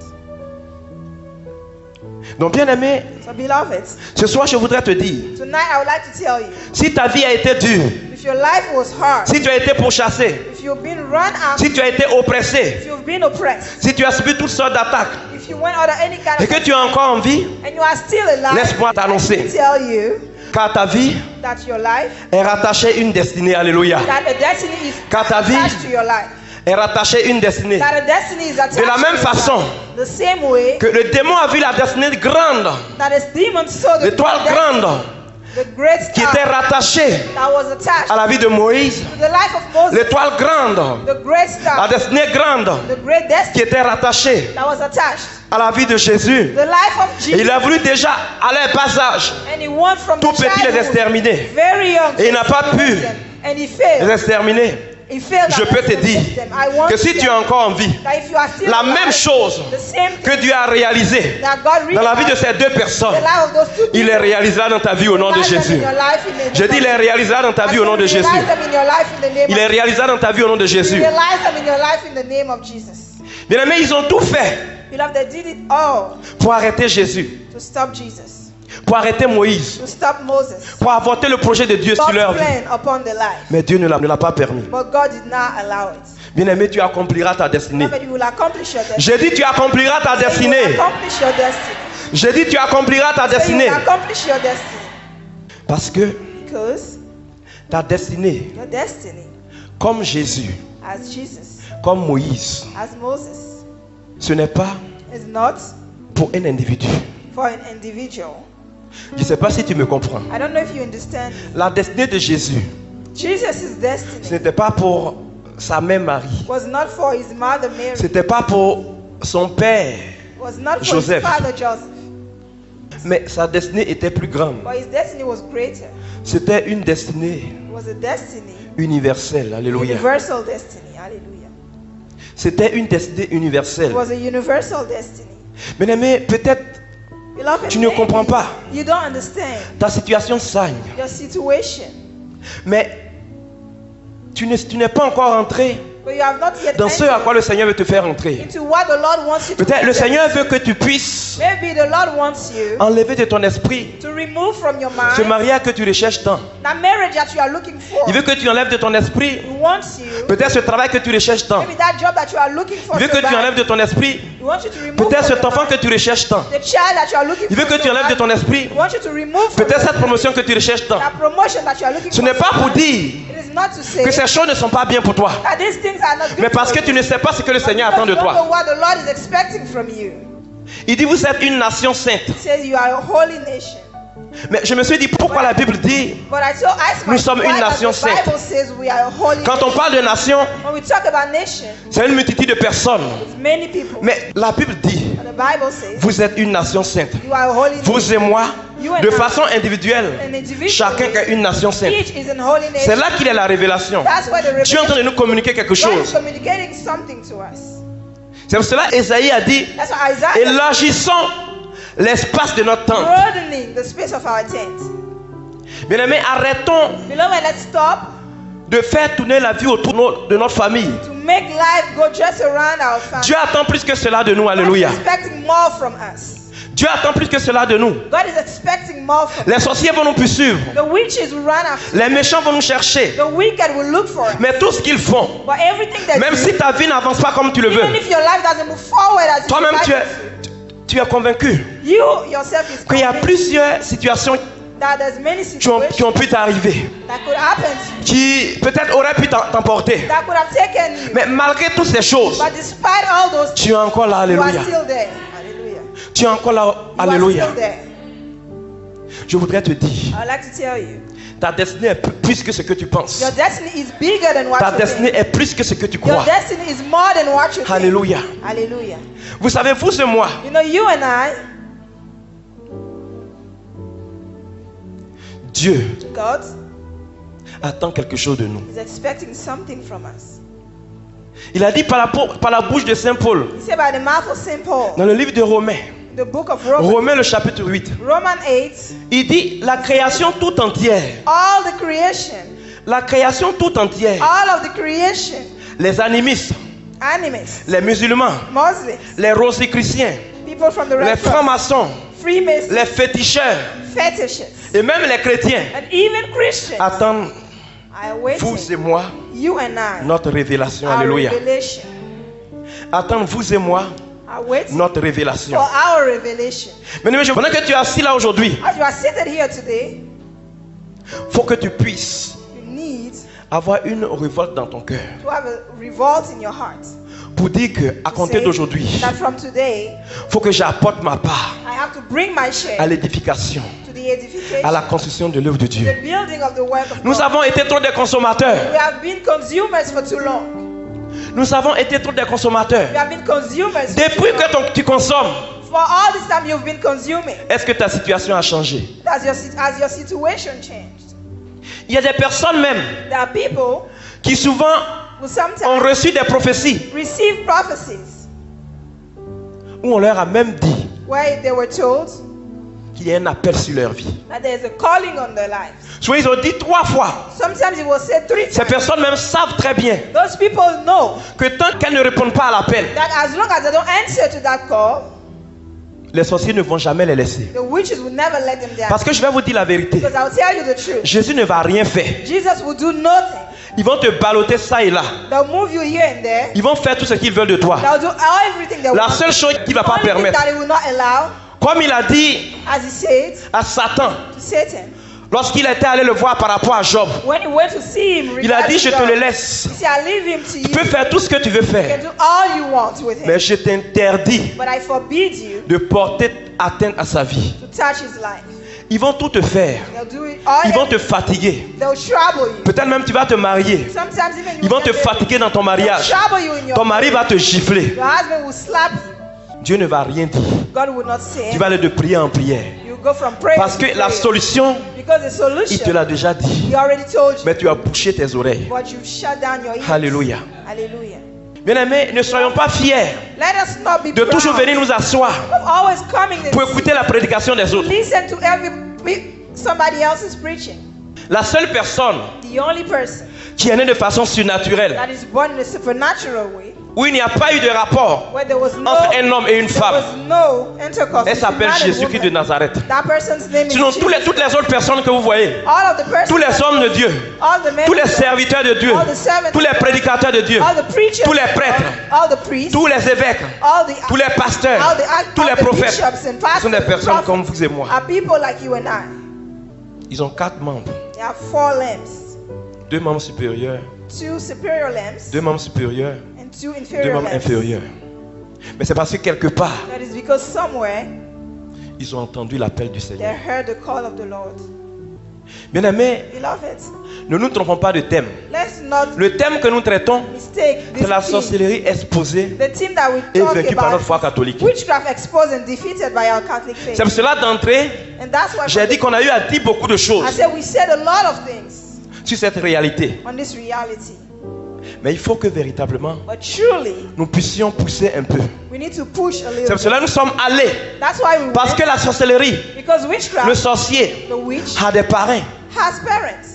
Donc bien aimé, So beloved, ce soir je voudrais te dire, tonight I would like to tell you, si ta vie a été dure, if your life was hard, si tu as été pourchassé, if you've been run out, si tu as été oppressé, if you've been oppressed, si tu as subi toutes sortes d'attaques if you went under any kind et of que tu es encore en vie, and you are still alive, laisse-moi I t'annoncer, tell you car ta vie that your life, est rattachée à une destinée. Alléluia. that a destiny is Car ta vie attached to your life. est rattachée à une destinée. That a destiny is attached De la même to your façon life. The same way que le démon a vu la destinée grande, that a demon saw the l'étoile destiny, grande the great qui star était rattachée that was attached à la vie de Moïse, to the life of Moses, l'étoile grande, the great la star, destinée grande the great qui destiny était rattachée that was attached, à la vie de Jésus. the life of Et il Jesus, a voulu déjà à leur passage and he went from tout the petit les childhood, exterminer. very young, Et il n'a pas pu and he Les failed. exterminer. He failed. Je at peux te exterminating dire them. I want que to si tu es tell encore en vie, you that if you are still la alive, même chose the same thing que Dieu a réalisé that God dans la vie de realized, ces deux personnes, the life of those two il les people, réalisera dans ta vie au nom de realize them in Jésus. your life in the name Je dis, il of les Jesus. réalisera dans ta I vie au nom said, de Jésus. realize them in your life in the name Il of les réalisera dans ta vie au nom de Jésus. Realize them in your life in the name of Jesus. Bien aimés, ils ont tout fait Beloved, they did it all pour arrêter Jésus, to stop Jesus, pour arrêter Moïse, to stop Moses, pour avorter le projet de Dieu sur leur God's vie. plan upon the life. Mais Dieu ne l'a pas permis. But God did not allow it. Bien-aimé, tu accompliras ta destinée. But you will accomplish your destiny. J'ai dit tu accompliras ta You will destinée. accomplish your destiny. J'ai dit tu accompliras ta So you destinée. will accomplish your destiny. Parce que Because ta destinée, your destiny, comme Jésus, as Jesus, comme Moïse, as Moses, ce n'est pas is not pour un individu. for an individual. Je ne sais pas si tu me comprends. I don't know if you understand. La destinée de Jésus, Jesus' ce destiny n'était pas pour sa mère Marie. was not for his mother Mary. Ce n'était pas pour son père. Was not for Joseph. his father Joseph. Mais sa destinée était plus grande. But his destiny was greater. C'était une destinée It was a destiny, universelle. Alléluia. universal destiny. Hallelujah. C'était une destinée universelle. It was a universal destiny. Bien-aimé, peut-être Beloved, tu ne maybe comprends pas. You don't understand Ta situation sagne. your situation, Mais tu n'es pas encore entré but you have not yet dans ce à entered quoi le Seigneur veut te faire entrer. into what the Lord wants you to Peut-être le enter. Seigneur veut que tu puisses Maybe the Lord wants you enlever de ton esprit to remove from your ce mind mariage que tu recherches tant. that marriage that you are looking for. Il veut que tu enlèves de ton esprit He wants you. peut-être ce travail que tu recherches tant. Maybe that job that you are looking for. Il veut que so tu bad. enlèves de ton esprit He wants you to remove peut-être from cet your enfant mind que tu recherches tant. the child that you are looking Il veut for. que tu so enlèves de bad. ton esprit He wants you to remove from peut-être your cette promotion que tu recherches tant. that promotion that you are looking Ce for. n'est pas so pour bad. dire It is not to say que ces choses ne sont pas bien pour toi, that these things are not good mais parce for que tu you. ne sais pas ce que le But Seigneur because attend de you don't know toi. what the Lord is expecting from you. Il dit vous êtes une nation sainte. He says you are a holy nation. Mais je me suis dit pourquoi la Bible dit But I still ask Nous sommes myself, une why nation does the Bible says we are a holy quand on nation? parle de nation, When we talk about nation, c'est une multitude de personnes. it's many people. Mais la Bible dit But the Bible says vous êtes une nation sainte. you are a holy nation. Vous et moi, You and de I, façon individuelle, an individual, chacun est une nation sainte. each is an holy nation. C'est là qu'il est la révélation. That's why the Dieu est en train de nous communiquer quelque God is chose. communicating something to us. C'est pour cela Esaïe a dit That's why Isaiah élargissons l'espace de notre tente. broadening the space of our tent. Bien-aimés, arrêtons Beloved, let's stop de faire tourner la vie autour de notre famille. to make life go just around our family. Dieu attend plus que cela de nous. God Alléluia. is expecting more from us. Dieu attend plus que cela de nous. God is expecting more from us. Les sorciers vont nous poursuivre. The witches will run after. Les méchants vont nous chercher. The wicked will look for us. Mais tout ce qu'ils font, But everything they même do, si ta vie n'avance pas comme tu le veux, even if your life doesn't move forward as you toi-même like tu it tu es convaincu to, you yourself is qu'il y a convinced plusieurs situations that there's many qui ont situations pu t'arriver, that could happen to you, qui peut-être auraient pu t'emporter. that could have taken you. Mais malgré toutes ces choses, But despite all those things, tu es encore là. you are Alléluia. still there. Hallelujah. Tu es encore là. You Alléluia. are still there. Je voudrais te dire, I'd like to tell you, ta destinée est plus que ce que tu penses. your destiny is bigger than what Ta you destinée think. est plus que ce que tu Your crois. destiny is more than what you think. Alléluia. Hallelujah. Vous savez, vous et moi, You know, you and I, Dieu God attend quelque chose de nous. is expecting something from us. Il a dit par la bouche de Saint Paul, He said by the mouth of St. Paul, dans le livre de Romains, the book of Romans, Romains le chapitre 8, Romans 8, il dit la création tout entière, all the creation, la création tout entière, all of the creation, les animistes, animals, les musulmans, Muslims, les rosicruciens, people from the les Red Cross, francs-maçons, Freemasons, les féticheurs fetishes, et même les chrétiens and even Christians attendent are vous waiting. et moi You and I, notre révélation. our Alléluia. revelation, Attendent vous et moi are waiting notre révélation. for our revelation. Mais pendant que tu es assis là aujourd'hui, As you are seated here today, faut que tu puisses you need avoir une révolte dans ton cœur to have a revolt in your heart. pour dire que à compter Say d'aujourd'hui, that from today, faut que j'apporte ma part I have to bring my à share l'édification, to the edification, à la construction de l'œuvre de Dieu. the building of the work of Nous God. avons été trop des consommateurs. We have been consumers for too long. Nous avons été trop des consommateurs. We have been consumers for Depuis too long. que tu consommes, For all this time you've been consuming. est-ce que ta situation a changé? Has your situation changed? Il y a des personnes même There are people qui souvent who ont sometimes reçu des prophéties receive prophecies où on leur a même dit where they were told qu'il y a un appel sur leur vie. that there is a calling on their lives. Soit ils ont dit 3 fois. Sometimes it was said 3 Ces times. personnes même savent très bien Those people know que tant qu'elles ne répondent pas à l'appel, that as long as they don't answer to that call, les sorciers ne vont jamais les laisser. The witches will never let them down. Parce que je vais vous dire la vérité. Because I'll tell you the truth. Jésus ne va rien faire. Jesus will do nothing. Ils vont te balloter ça et là. They'll move you here and there. Ils vont faire tout ce qu'ils veulent de toi. They'll do everything they La want. seule chose qu'il ne va pas The only thing permettre, that he will not allow, comme il a dit as he said à Satan, to Satan, lorsqu'il était allé le voir par rapport à Job, when he went to see him, il a dit, je te regarding le Job, laisse. he said, I leave him to Tu you. peux faire tout ce que tu veux You can faire. do all you want with him. Mais je t'interdis But I forbid you de porter atteinte à sa vie. to touch his life. Ils vont tout te faire. They'll do it all. Ils vont te fatiguer. They'll trouble you. Peut-être même tu vas te marier. Sometimes even Ils vont te fatiguer dans ton mariage. They'll trouble you in your Ton mari va te gifler. Your husband will slap you. Dieu ne va rien dire. God will not say. Tu vas aller de prière en prière. You go from prayer Parce to que la prayer. solution, Because the il te solution, l'a déjà dit. he already told you. Mais tu as bouché tes oreilles. But you shut down your ears. Alléluia. Hallelujah. Bien-aimés, ne soyons pas fiers Let us not be de toujours proud venir nous asseoir of always coming pour and écouter la prédication des autres. listen to somebody else's preaching. La seule personne The only person qui est née de façon surnaturelle, that is born in a supernatural way, où il n'y a pas eu de rapport where there was no, entre un homme et une there femme, was no intercourse elle between s'appelle man and Jésus-Christ de woman. Nazareth. That person's name Sinon, is Jesus. toutes les autres personnes que vous voyez, All of the persons, tous les hommes de Dieu, all the men, tous les serviteurs de Dieu, all the servants, tous les prédicateurs de Dieu, all the preachers, tous les prêtres, all the priests, tous les évêques, all the tous les pasteurs, tous les prophètes, ce sont des personnes comme vous et moi. are people like you and I. Ils ont 4 membres. They have 4 limbs, 2 membres supérieurs, 2 superior limbs 2 membres supérieurs, and 2 2 inferior membres limbs. inférieurs. Mais c'est parce que quelque part, That is because somewhere ils ont entendu l'appel du they Seigneur. heard the call of the Lord. Bien-aimés, Beloved, ne nous trompons pas de thème. let's not Le thème que nous traitons, mistake c'est this la theme. sorcellerie exposée The team that we et talk vaincue par notre foi about, catholique. witchcraft exposed and defeated by our Catholic faith. C'est pour cela d'entrée, And that's why j'ai dit qu'on a eu à dire beaucoup de I choses said we said a lot of things sur cette réalité. on this reality. Mais il faut que véritablement, But truly, nous puissions pousser un peu. we need to push a C'est little pour cela bit. que nous sommes allés. That's why we Parce went, que la sorcellerie, because le witchcraft, sorcier, the witch, a des parrains. has parents.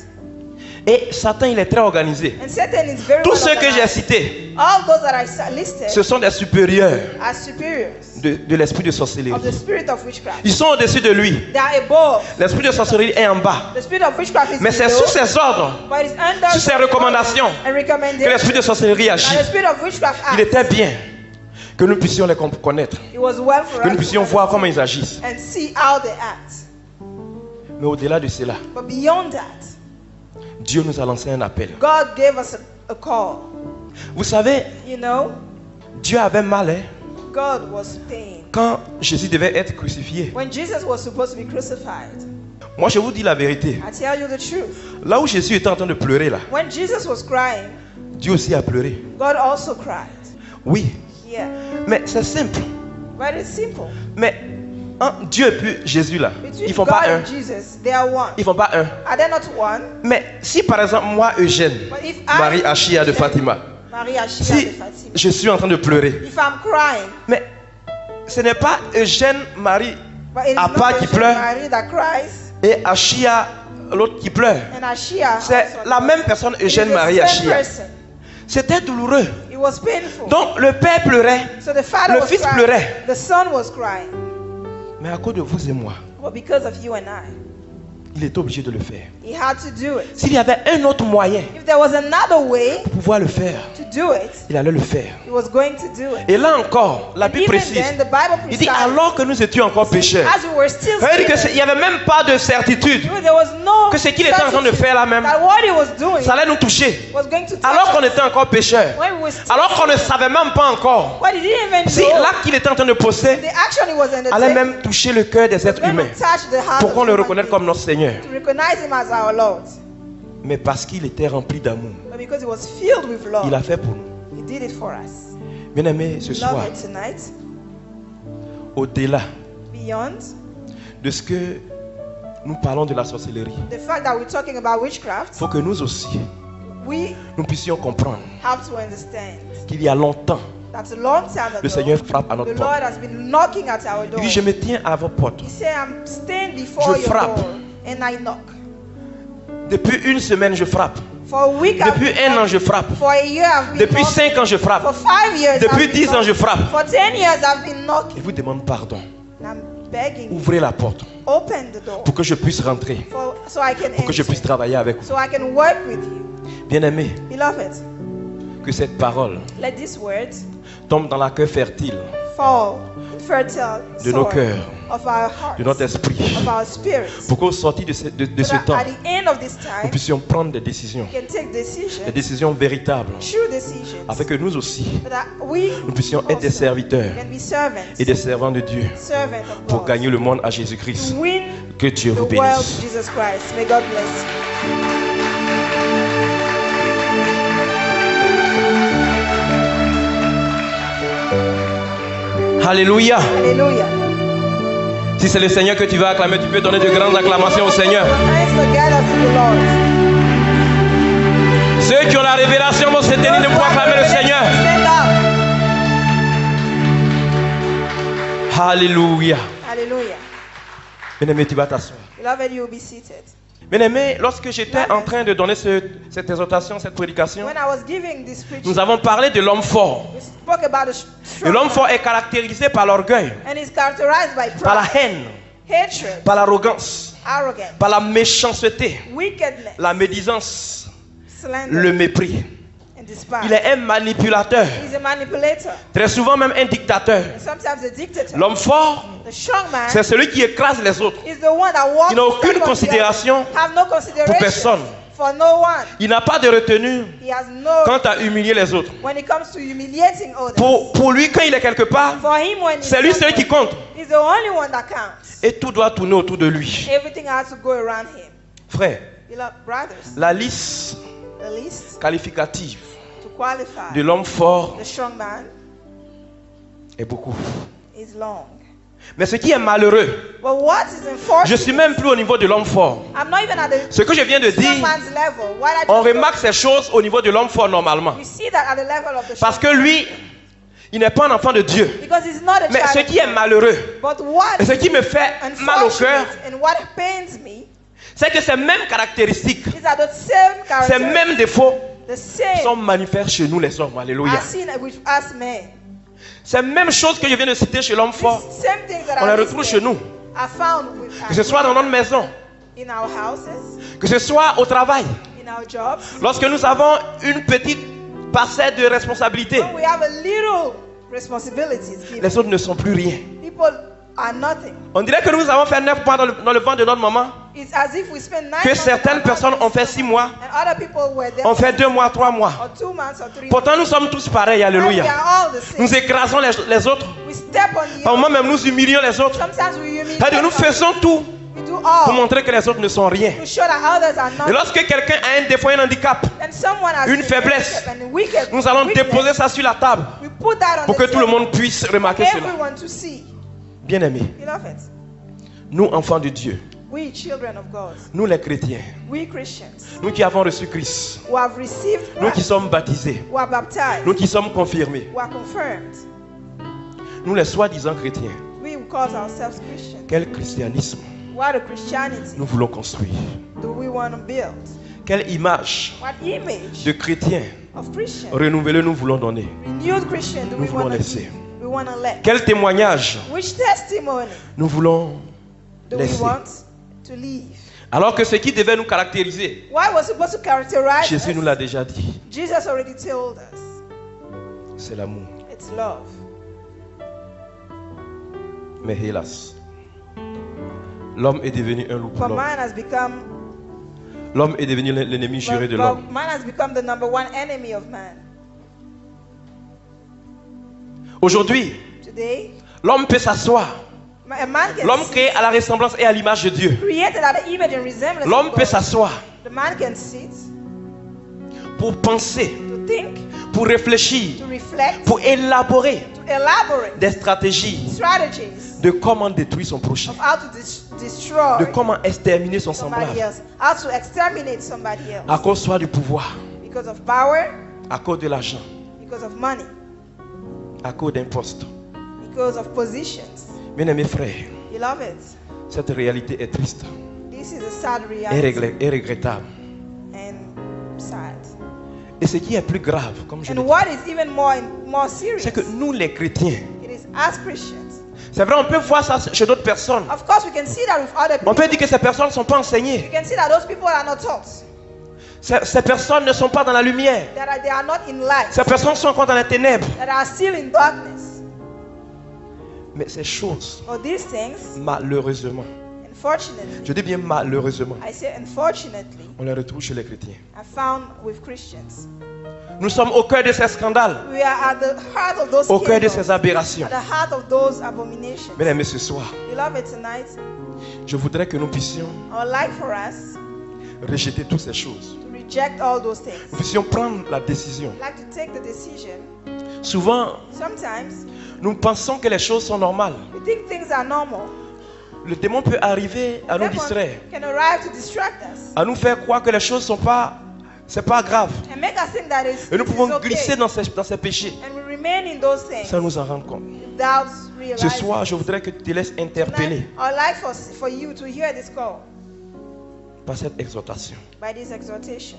Et Satan, il est très organisé. And Satan is very Tous well ceux que j'ai organized. cités, All those that I listed ce sont des supérieurs are superiors de l'esprit de of the sorcellerie. spirit of witchcraft. Ils sont au-dessus de lui. They are above. L'esprit de sorcellerie est en bas. The spirit of witchcraft is Mais c'est below, sous ses ordres, but it's under sous ses recommandations, and que recommendation. l'esprit de sorcellerie And agit. the spirit of witchcraft Il acts. était bien que nous puissions les connaître, It was well for que nous us puissions to voir comment ils agissent. and see how they act. Mais au-delà de cela, But beyond that, Dieu nous a lancé un appel. God gave us a call. Vous savez, You know, Dieu avait mal hein, God was pain. quand Jésus devait être crucifié. When Jesus was supposed to be crucified, Moi, je vous dis la vérité. I tell you the truth. Là où Jésus était en train de pleurer, là, When Jesus was crying, Dieu aussi a pleuré. God also cried. Oui, Yeah. mais c'est simple. But it's simple. Mais Dieu et puis Jésus, là, Between ils font God pas un. and Jesus, they are one. Ils font pas un. Are they not one? Mais si par exemple, moi, Eugène, But if Marie Achia de Fatima, Maria Shia si de Fatima, je suis en train de pleurer, if I'm crying, mais ce n'est pas Eugène, Marie but it is Appa not qui the pleure Mary that cries et Achia, l'autre qui pleure. and Ashia. C'est also la cries. même personne, It is Eugène, the Marie same Achia. person. C'était douloureux. It was painful. Donc le père pleurait, So the father le was fils crying. pleurait. The son was crying. Mais à cause de vous et moi, But because of you and I, il était obligé de le faire. he had to do it. S'il y avait un autre moyen If there was another way pour pouvoir le faire, to do it, il allait le faire. he was going to do it. Et là encore, la And Bible even précise, then, the Bible il dit precise, alors que nous étions encore pécheurs. as we were still Ça veut dire sinners, qu'il n'y avait même pas de certitude there was no que ce qu'il était en train de certainty faire là même, that what he was doing ça allait nous toucher. was going to touch Alors qu'on us. était encore pécheurs. When we were still Alors qu'on ne savait même pas encore what he didn't even si know, l'acte qu'il était en train de poser the action he was allait undertaking même toucher le cœur des êtres was going humains. to touch the heart Pour of qu'on le human reconnaisse beings, comme notre Seigneur. to recognize him as our Lord. Mais parce qu'il était rempli d'amour, But because he was filled with il love, a fait pour nous. he did it for us. Bien aimé, ce soir, Love it tonight. au-delà Beyond de ce que nous parlons de la sorcellerie, the fact that we're talking about witchcraft, il faut que nous aussi, we nous puissions comprendre have to understand qu'il y a longtemps, that a long time le ago, Seigneur frappe à notre the Lord porte. has been knocking at our Il door. dit, je me tiens à vos portes. He said, I'm staying before Je your frappe. door and I knock. Depuis une semaine, je frappe. For a week, I've Depuis been un an, knocking. je frappe. For a year, I've been Depuis knocking. 5 ans, je For frappe. 5 years, Depuis I've been 10 ans, je knocking. frappe. For 10 years, I've been Et knocking. vous demande pardon. And begging you, ouvrez la porte open the door pour que je puisse rentrer, so I can pour que je puisse enter, travailler avec vous. so I can work with you. Bien-aimés, Beloved, que cette parole let these words tombe dans la cœur fertile fall in fertile de nos soil cœurs, of our hearts, de notre esprit, of our spirits. pour qu'au sortir de ce So that temps, at the end of this nous time, puissions prendre des décisions, we can take des décisions véritables, true decisions, afin que nous aussi, so that we nous puissions être des also serviteurs can be servants, et des servants de Dieu servants of pour God, gagner le monde à Jésus-Christ. to win Que Dieu the vous world bénisse. to Jesus Christ. May God bless you. Alléluia. Hallelujah. Si c'est le Seigneur que tu vas acclamer, tu peux donner de grandes acclamations au Seigneur. Hands together to the Lord. Ceux qui ont la révélation vont se tenir de pouvoir acclamer le Seigneur. Stand up. Alléluia. Hallelujah. Bien-aimé, tu vas t'asseoir. Beloved, you will be seated. Bien-aimé, lorsque j'étais en train de donner cette exhortation, cette prédication, When I was giving this preaching, nous avons parlé de l'homme fort. we spoke about the Et strong l'homme fort man, est caractérisé par l'orgueil, and is characterized by par la pride, haine, hatred, par l'arrogance, arrogance, par la méchanceté, wickedness, la médisance, slander, le mépris. and despise. Il est un manipulateur, He's a manipulator, très souvent même un dictateur. and sometimes a dictator. L'homme fort, The strong man c'est celui qui écrase les autres. is the one that walks Il n'a aucune stand on the considération other, have no consideration pour personne. for no one. Il n'a pas de retenue He has no quant à humilier les autres. when it comes to humiliating others. Pour lui, quand il est quelque part, For him, when c'est lui celui qui compte. he's the only one that counts. Et tout doit tourner autour de lui. Everything has to go around him. Frère, Beloved brothers, la liste the list qualificative to qualify de l'homme fort the strong man est beaucoup. is long. Mais ce qui est malheureux, But what is je unfortunate, suis même plus au niveau de l'homme fort. I'm not even at the Ce que je viens de strong dire, man's level. What I on just remarque ces choses au niveau de l'homme fort normalement. we see that at the level of the Parce strong que lui, il n'est pas un enfant de Dieu. because he's not a Mais ce child. qui est malheureux, But what et ce qui me fait mal au cœur, unfortunate and what pains me c'est que ces mêmes caractéristiques, is that the same ces character, mêmes défauts the same sont manifestés chez nous les hommes. Alléluia. are seen with us men. Ces mêmes choses que je viens de citer chez l'homme fort, These same things that on les are retrouve chez nous. are found with Que ce soit dans notre maison, in our houses, que ce soit au travail. in our jobs. Lorsque nous avons une petite parcelle de responsabilité, When we have a little responsibilities given, les autres ne sont plus rien. people are nothing. On dirait que nous avons fait 9 mois dans le ventre de notre maman, It's as if we spend 9 que months certaines in our personnes lives, ont fait 6 mois, and other people were there ont fait 2 mois, 3 mois. or 2 months or 3 Pourtant, nous sommes tous pareils. months. And we Alléluia. are all the same. Nous écrasons les autres. We step on the Par moments other. même, nous humilions les autres. Sometimes we humiliate C'est-à-dire, nous others. faisons tout We do pour all montrer que les autres ne sont rien. to show that others are Et not. lorsque quelqu'un a un défaut, un handicap, And someone has une been faiblesse, wicked and wicked, nous allons weakness, déposer ça sur la table we put that on pour the que tout le table monde puisse for remarquer cela. everyone to see. Bien-aimés, Beloved, nous, enfants de Dieu, we children of God, nous les chrétiens, we Christians nous qui avons reçu Christ, who have received nous qui Christ, sommes baptisés, who are baptized, nous qui sommes confirmés, who are confirmed, nous les soi-disant chrétiens, we who call ourselves Christians. quel christianisme What a Christianity nous voulons construire? do we want to build? Quelle image What image de chrétiens of Christian, renouvelés nous voulons donner? renewed Christian do Nous we voulons want to laisser. give? We want to let. Quel témoignage Which testimony nous voulons do we laisser? want to leave? Alors que ce qui devait nous caractériser, What was supposed to characterize Jésus nous us? l'a déjà dit, Jesus already told us. c'est l'amour. It's love. Mais hélas, l'homme est devenu un loup pour But l'homme. man has become L'homme est devenu l'ennemi juré de l'homme. man has become the number one enemy of man. Aujourd'hui, Today, l'homme peut s'asseoir. a man can L'homme sit, créé à la ressemblance et à l'image de Dieu. created at the image and resemblance L'homme of peut God. s'asseoir The man can sit pour penser, to think, pour réfléchir, to reflect, pour élaborer to elaborate des stratégies strategies de comment détruire son prochain, of how to destroy de comment exterminer son somebody semblable, else, how to exterminate somebody else à cause soit du pouvoir, because of power, à cause de l'argent, because of money, à cause d'un poste. because of positions. Bien-aimés frères, Beloved, cette réalité est triste this is a sad et reality et regrettable. and sad. Et ce qui est plus grave, comme je And l'ai dit, what is even more serious, c'est que nous les chrétiens, it is as Christians, C'est vrai, on peut voir ça chez d'autres personnes. Of course, we can see that with other On people. peut dire que ces personnes ne sont pas enseignées. We can see that those people are not taught. Ces personnes ne sont pas dans la lumière. They are not in light. Ces personnes sont encore dans les ténèbres. That are still in darkness. Mais ces choses, Or these things, malheureusement, unfortunately, je dis bien malheureusement, I say unfortunately, on les retrouve chez les chrétiens. are found with Christians. Nous sommes au cœur de ces scandales, We are at the heart of those au cœur de scandals, ces aberrations. at the heart of those abominations. Bien aimés, ce soir, Beloved, tonight, je voudrais que nous puissions I would like for us rejeter toutes ces choses. to reject all those things. Nous puissions prendre la décision. I'd like to take the decision. Souvent, Sometimes nous pensons que les choses sont normales. we think things are normal. Le démon peut arriver à nous Demon distraire, can arrive to distract us à nous faire croire que les choses sont pas, c'est pas grave. and make us think that Et nous pouvons it's okay. glisser dans ces péchés And we remain in those things sans nous en rendre compte. without Ce realizing. soir, je voudrais que tu te laisses interpeller Tonight, I'd like for you to hear this call par cette exhortation. by this exhortation.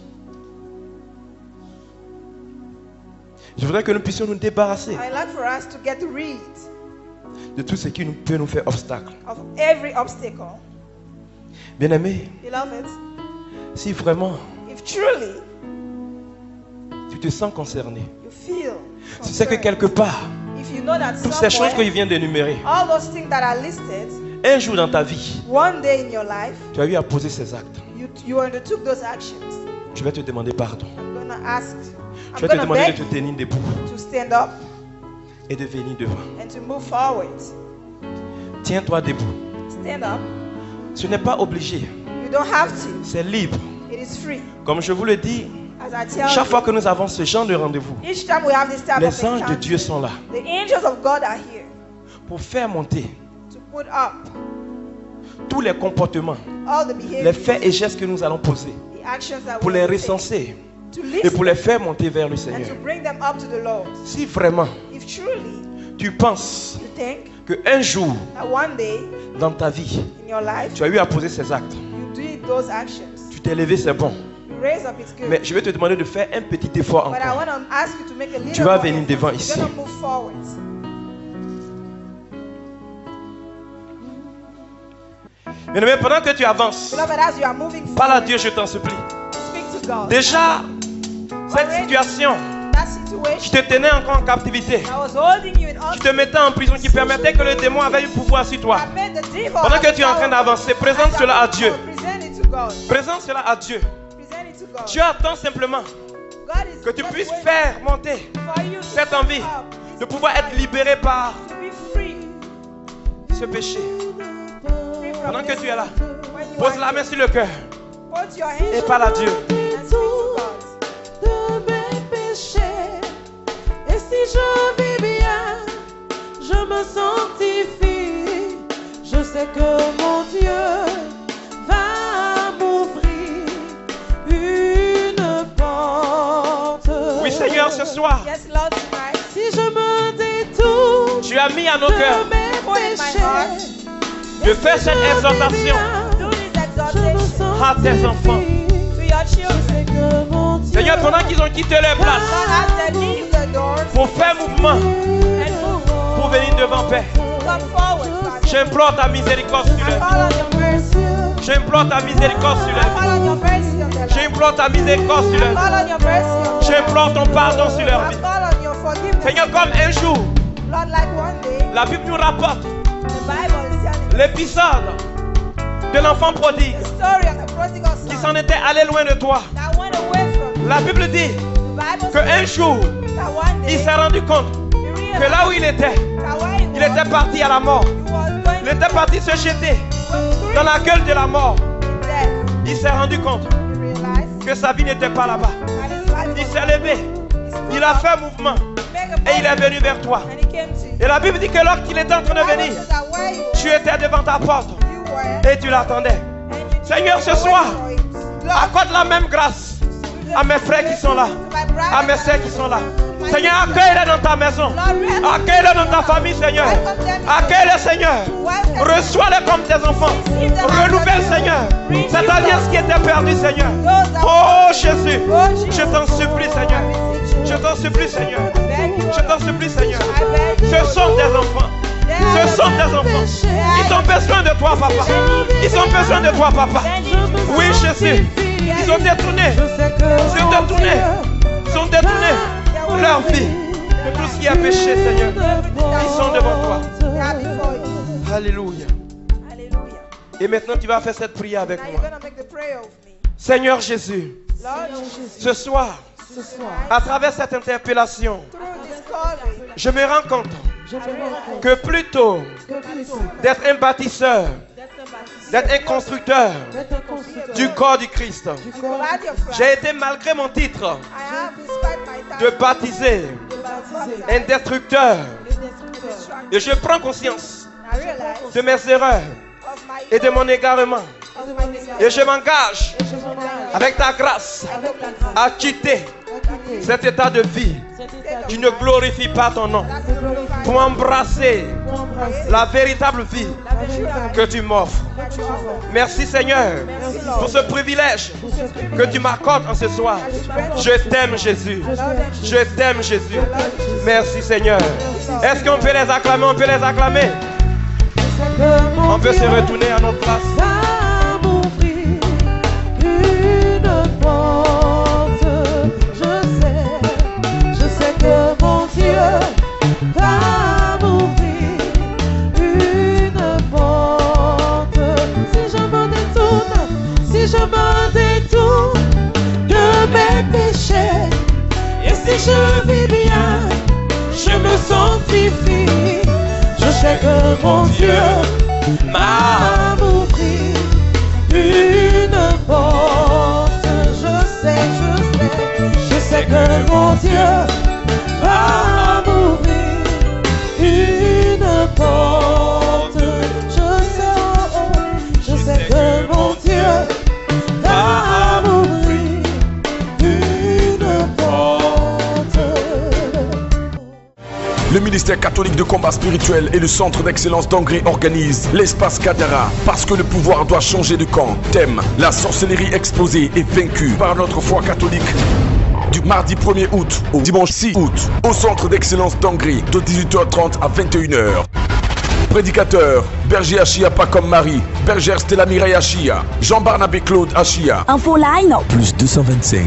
Je voudrais que nous puissions nous débarrasser I'd like for us to get rid de tout ce qui peut nous faire obstacle. of every obstacle. Bien-aimé, Beloved, si vraiment if truly tu te sens concerné, you feel si c'est que concerned, quelque part, if you know that toutes ces choses que somewhere, je viens d'énumérer, all those things that are listed, un jour dans ta vie, one day in your life, tu as eu à poser ces actes, you undertook those actions. je vais te demander pardon. I'm gonna ask, Je I'm vais te gonna demander beg de te tenir debout you to stand up et de venir devant. and to move forward. Tiens-toi debout. Stand up. Ce n'est pas obligé, You don't have to. c'est libre. It is free. Comme je vous le dis, As I tell chaque you, fois que nous avons ce genre de rendez-vous, each time we have this type of les anges de encounter, Dieu sont là the angels of God are here pour faire monter to put up tous les comportements, all the les behaviors, faits et gestes que nous allons poser the actions that pour we les will take, recenser to et list pour les faire monter vers le and Seigneur. to bring them up to the Lord. Si vraiment If truly tu penses you think qu'un jour that one day dans ta vie, in your life tu as eu à poser ces actes, you did those actions, tu t'es levé, c'est bon. you raise up, it's good. Mais je vais te demander de faire un petit effort But I encore. want to ask you to make a little Tu vas more venir effort. devant You're ici. gonna move forward. Bien-aimé, pendant que tu avances, Beloved, as you are moving parle à forward, Dieu, je t'en supplie. speak to God. Déjà, cette situation That qui situation te tenait encore en captivité, I was holding you in all qui te mettait en prison, qui permettait que le démon avait eu pouvoir sur toi. that made the devil Pendant que have tu es en train power. d'avancer, présente As cela à you Dieu. present it to God. Présente cela à Dieu. Present it to God. Dieu attend simplement God is que tu just puisses waiting faire monter for you to cette envie up, de pouvoir être libéré par to be free ce péché. from Pendant que this. tu es là, When you pose are la main sur le cœur put your hands et parle à Dieu. and speak to God. De mes péchés. Et si je vis bien, je me sanctifie. Je sais que mon Dieu va m'ouvrir une porte. Oui, Seigneur, ce soir, Yes, Lord, tonight. Si je me détourne tu as mis à nos de cœurs mes Put in my heart. péchés, de faire cette exhortation Do this je me exhortation à tes enfants. sanctifie. to your children. C'est que mon Dieu Seigneur, pendant qu'ils ont quitté leur place Lord, as they leave the doors pour faire mouvement, and move, pour venir devant Père, come forward, Father. j'implore ta miséricorde sur I leur call on your mercy. vie. J'implore ta miséricorde sur I leur call on your mercy on their vie. life. J'implore ta miséricorde sur I leur vie. call on your mercy on their life. J'implore ton pardon sur leur I vie. call on your forgiveness. Seigneur, comme un jour, Lord, like one day, la Bible nous rapporte the Bible is telling l'épisode de l'enfant prodigue the story of the prodigal qui son s'en était allé loin de toi. that went away from you. La Bible dit The Bible qu'un says jour, that one il day s'est rendu compte he que realized là où il était that where he était parti à la mort. was going Il était parti se jeter to dans la gueule de la mort. death. Il s'est rendu compte He realized que sa vie n'était pas là-bas. that his life Il was s'est levé, il a fait un mouvement make a et il est moment, venu vers toi. and he came to you. Et la Bible dit que lorsqu'il était en train de The Bible venir, says that where you tu étais devant ta porte you were, et tu l'attendais. and you Seigneur, ce were soir, waiting for it. Lord, accorde la même grâce à mes frères qui sont là, to my brothers à mes sœurs qui sont là. Seigneur, accueille-les dans ta maison. Accueille-les dans ta famille, Seigneur. Accueille-les, Seigneur. Reçois-les comme tes enfants. Renouvelle, Seigneur, cette alliance qui était perdue, Seigneur. Oh Jésus, je t'en supplie, Seigneur. Je t'en supplie, Seigneur. Je t'en supplie, Seigneur. Ce sont tes enfants. Ce sont tes enfants. Ils ont besoin de toi, papa. Ils ont besoin de toi, papa. Oui, Jésus. Ils ont détourné. Ils ont détourné. Ils ont détourné leur vie de tout ce qui a péché, Seigneur. Ils sont devant toi. They are before you. Alléluia. Hallelujah. Et maintenant, tu vas faire cette prière avec Now you're moi. going to make the prayer with me. Seigneur Jésus, Lord Jesus, ce soir, à travers cette interpellation, through this calling, je me rends compte que plutôt d'être un bâtisseur, d'être un constructeur du corps du Christ, the body of Christ, j'ai été, malgré mon titre I have, despite my de time, baptisé, un destructeur. Et je prends conscience I realize de mes erreurs of my et de mon égarement. desire. Et je m'engage avec ta grâce à quitter cet état de vie qui ne glorifie pas ton nom pour embrasser la véritable vie que tu m'offres. Merci Seigneur pour ce privilège que tu m'accordes en ce soir. Je t'aime Jésus. Je t'aime Jésus. Merci Seigneur. Est-ce qu'on peut les acclamer? On peut les acclamer. On peut se retourner à notre place. Va m'ouvrir une porte. Je sais que mon Dieu va m'ouvrir une porte. Si je me détourne de mes péchés, et si je vis bien, je me sanctifie. Je sais que mon Dieu m'a ouvert une porte. Je sais que mon Dieu va m'ouvrir une porte. Je sais que mon Dieu va m'ouvrir une porte. Le ministère catholique de combat spirituel et le centre d'excellence d'Angri organise l'espace Kadara parce que le pouvoir doit changer de camp. Thème: la sorcellerie exposée et vaincue par notre foi catholique. Du mardi 1er août au dimanche 6 août au centre d'excellence d'Angri de 18h30 à 21h. Prédicateur: Berger Achia pas comme Marie, Bergère Stella Mireille Achia, Jean-Barnabé Claude Achia. Info line Plus 225.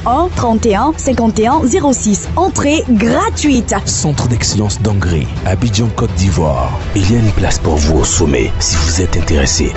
01 31 51 06. Entrée gratuite. Centre d'excellence d'Angri, Abidjan, Côte d'Ivoire. Il y a une place pour vous au sommet si vous êtes intéressé.